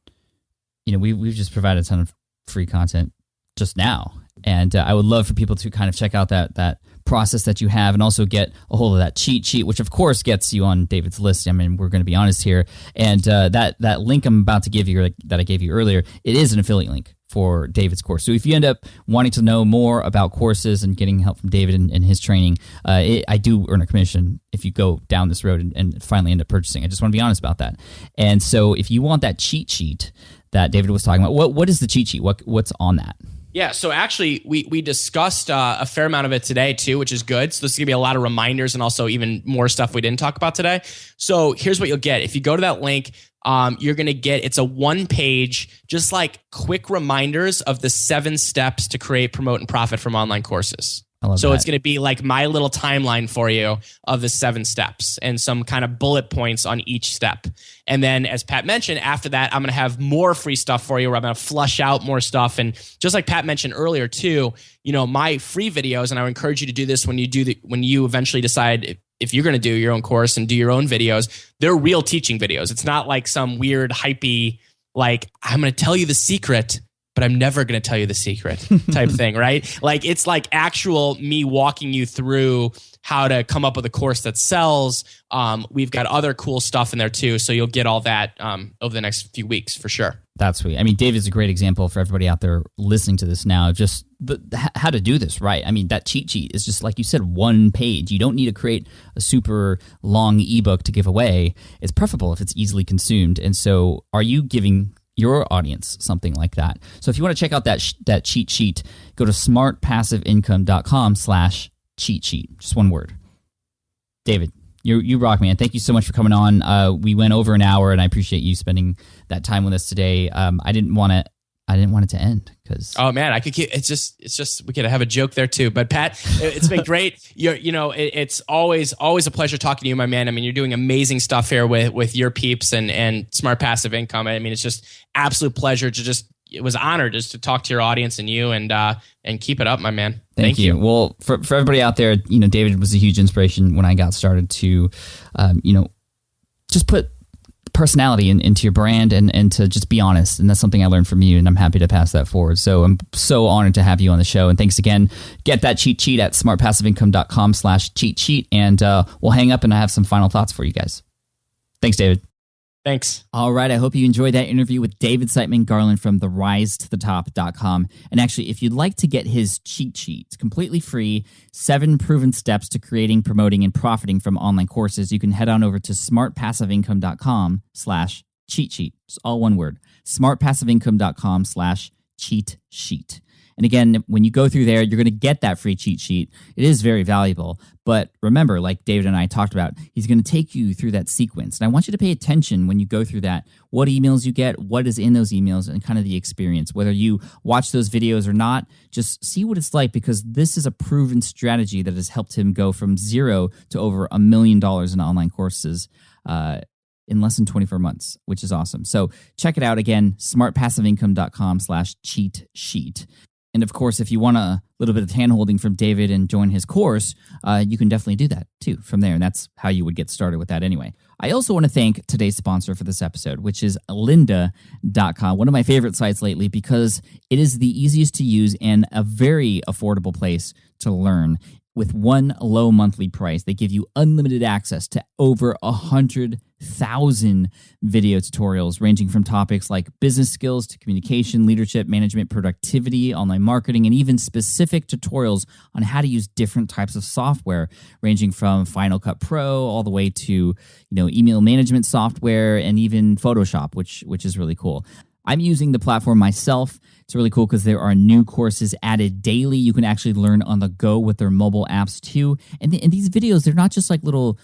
we've just provided a ton of free content just now. And I would love for people to kind of check out that process that you have and also get a hold of that cheat sheet, which of course gets you on David's list. I mean, we're going to be honest here. And that link I'm about to give you, that I gave you earlier, it is an affiliate link for David's course. So if you end up wanting to know more about courses and getting help from David and his training, I do earn a commission if you go down this road and finally end up purchasing. I just want to be honest about that. And so if you want that cheat sheet that David was talking about, what is the cheat sheet? What's on that? Yeah, so actually, we discussed a fair amount of it today too, which is good. So this is going to be a lot of reminders and also even more stuff we didn't talk about today. So here's what you'll get. If you go to that link, you're going to get, it's a 1-page, just like quick reminders of the 7 steps to create, promote, and profit from online courses. So it's going to be like my little timeline for you of the 7 steps and some kind of bullet points on each step. And then as Pat mentioned, after that, I'm going to have more free stuff for you where I'm going to flush out more stuff. And just like Pat mentioned earlier too, my free videos, and I would encourage you to do this when you eventually decide if you're going to do your own course and do your own videos, they're real teaching videos. It's not like some weird hypey, like I'm going to tell you the secret, but I'm never going to tell you the secret type thing, right? Like it's like actual me walking you through how to come up with a course that sells. We've got other cool stuff in there too. So you'll get all that over the next few weeks for sure. That's sweet. I mean, David's a great example for everybody out there listening to this now, just how to do this right. I mean, that cheat sheet is just like you said, 1 page. You don't need to create a super long ebook to give away. It's preferable if it's easily consumed. And so are you giving your audience something like that? So if you want to check out that cheat sheet, go to smartpassiveincome.com/cheat sheet. Just one word. David, you rock, man. Thank you so much for coming on. We went over an hour, and I appreciate you spending that time with us today. I didn't want to I didn't want it to end because. Oh man, I could keep. It's just we could have a joke there too. But Pat, it's been great. It's always a pleasure talking to you, my man. I mean, you're doing amazing stuff here with your peeps and Smart Passive Income. I mean, it's just absolute pleasure to it was an honor just to talk to your audience and you and keep it up, my man. Thank you. Well, for everybody out there, David was a huge inspiration when I got started to, just put personality into your brand and to just be honest. And that's something I learned from you, and I'm happy to pass that forward. So I'm so honored to have you on the show. And thanks again. Get that cheat sheet at smartpassiveincome.com/cheat sheet. And we'll hang up and I have some final thoughts for you guys. Thanks, David. Thanks. All right. I hope you enjoyed that interview with David Siteman Garland from therisetoThetop.com. And actually, if you'd like to get his cheat sheet, it's completely free, 7 proven steps to creating, promoting, and profiting from online courses, you can head on over to smartpassiveincome.com/cheat sheet. It's all one word. smartpassiveincome.com/cheat sheet. And again, when you go through there, you're going to get that free cheat sheet. It is very valuable. But remember, like David and I talked about, he's going to take you through that sequence. And I want you to pay attention when you go through that, what emails you get, what is in those emails, and kind of the experience. Whether you watch those videos or not, just see what it's like, because this is a proven strategy that has helped him go from 0 to over $1 million in online courses in less than 24 months, which is awesome. So check it out again, smartpassiveincome.com/cheat sheet. And of course, if you want a little bit of handholding from David and join his course, you can definitely do that too from there. And that's how you would get started with that anyway. I also want to thank today's sponsor for this episode, which is lynda.com, one of my favorite sites lately because it is the easiest to use and a very affordable place to learn. With one low monthly price, they give you unlimited access to over 100,000 video tutorials ranging from topics like business skills to communication, leadership, management, productivity, online marketing, and even specific tutorials on how to use different types of software, ranging from Final Cut Pro all the way to email management software and even Photoshop, which is really cool. I'm using the platform myself. It's really cool because there are new courses added daily. You can actually learn on the go with their mobile apps too. And these videos, they're not just like little,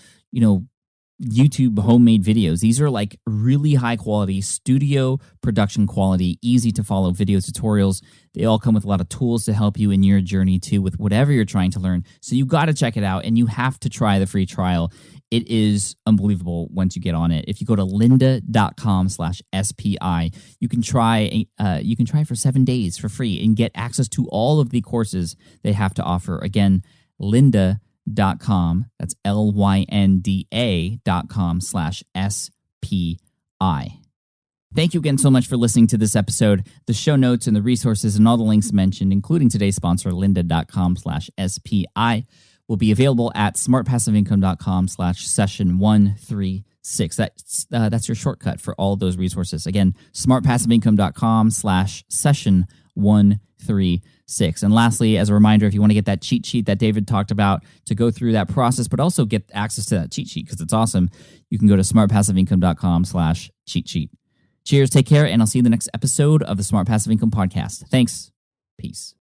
YouTube homemade videos. These are like really high quality studio production quality, easy to follow video tutorials. They all come with a lot of tools to help you in your journey too with whatever you're trying to learn. So you got to check it out, and you have to try the free trial. It is unbelievable once you get on it. If you go to lynda.com/SPI, you can try for 7 days for free and get access to all of the courses they have to offer. Again, lynda.com, that's lynda.com/SPI. Thank you again so much for listening to this episode. The show notes and the resources and all the links mentioned, including today's sponsor, lynda.com/SPI, will be available at smartpassiveincome.com/session136. That's your shortcut for all those resources. Again, smartpassiveincome.com/session136. And lastly, as a reminder, if you want to get that cheat sheet that David talked about to go through that process, but also get access to that cheat sheet because it's awesome, you can go to smartpassiveincome.com/cheat sheet. Cheers, take care, and I'll see you in the next episode of the Smart Passive Income Podcast. Thanks. Peace.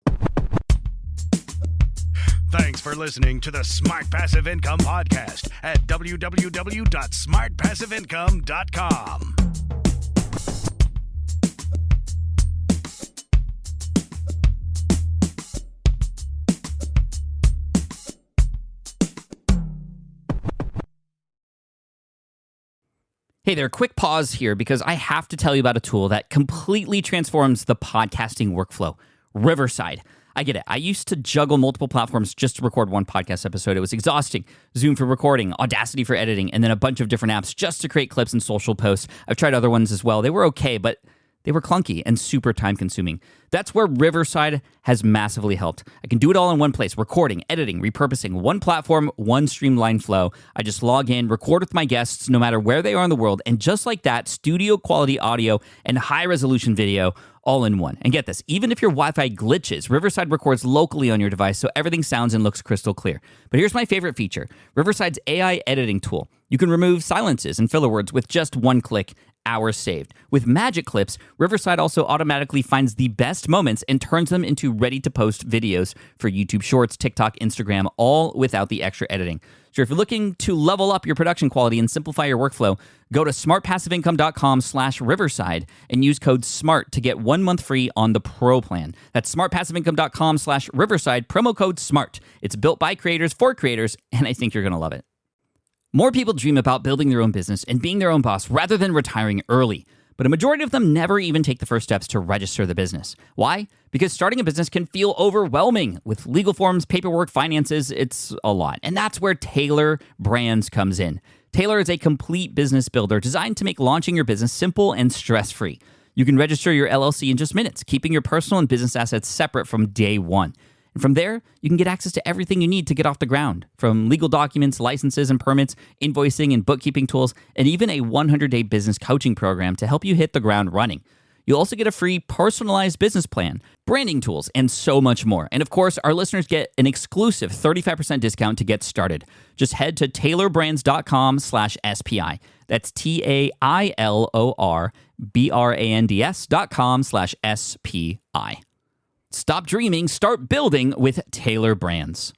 Thanks for listening to the Smart Passive Income Podcast at www.smartpassiveincome.com. Hey there, quick pause here because I have to tell you about a tool that completely transforms the podcasting workflow, Riverside. I get it. I used to juggle multiple platforms just to record one podcast episode. It was exhausting. Zoom for recording, Audacity for editing, and then a bunch of different apps just to create clips and social posts. I've tried other ones as well. They were okay, but they were clunky and super time-consuming. That's where Riverside has massively helped. I can do it all in one place, recording, editing, repurposing, one platform, one streamlined flow. I just log in, record with my guests no matter where they are in the world, and just like that, studio-quality audio and high-resolution video all in one. And get this, even if your Wi-Fi glitches, Riverside records locally on your device so everything sounds and looks crystal clear. But here's my favorite feature, Riverside's AI editing tool. You can remove silences and filler words with just one click, hours saved. With Magic Clips, Riverside also automatically finds the best moments and turns them into ready-to-post videos for YouTube Shorts, TikTok, Instagram, all without the extra editing. So if you're looking to level up your production quality and simplify your workflow, go to smartpassiveincome.com/Riverside and use code SMART to get 1 month free on the Pro plan. That's smartpassiveincome.com/Riverside, promo code SMART. It's built by creators for creators, and I think you're going to love it. More people dream about building their own business and being their own boss rather than retiring early. But a majority of them never even take the first steps to register the business. Why? Because starting a business can feel overwhelming. With legal forms, paperwork, finances, it's a lot. And that's where Taylor Brands comes in. Taylor is a complete business builder designed to make launching your business simple and stress-free. You can register your LLC in just minutes, keeping your personal and business assets separate from day one. And from there, you can get access to everything you need to get off the ground, from legal documents, licenses and permits, invoicing and bookkeeping tools, and even a 100-day business coaching program to help you hit the ground running. You'll also get a free personalized business plan, branding tools, and so much more. And of course, our listeners get an exclusive 35% discount to get started. Just head to taylorbrands.com/SPI. That's TAILORBRANDS.com/SPI. Stop dreaming, start building with Taylor Brands.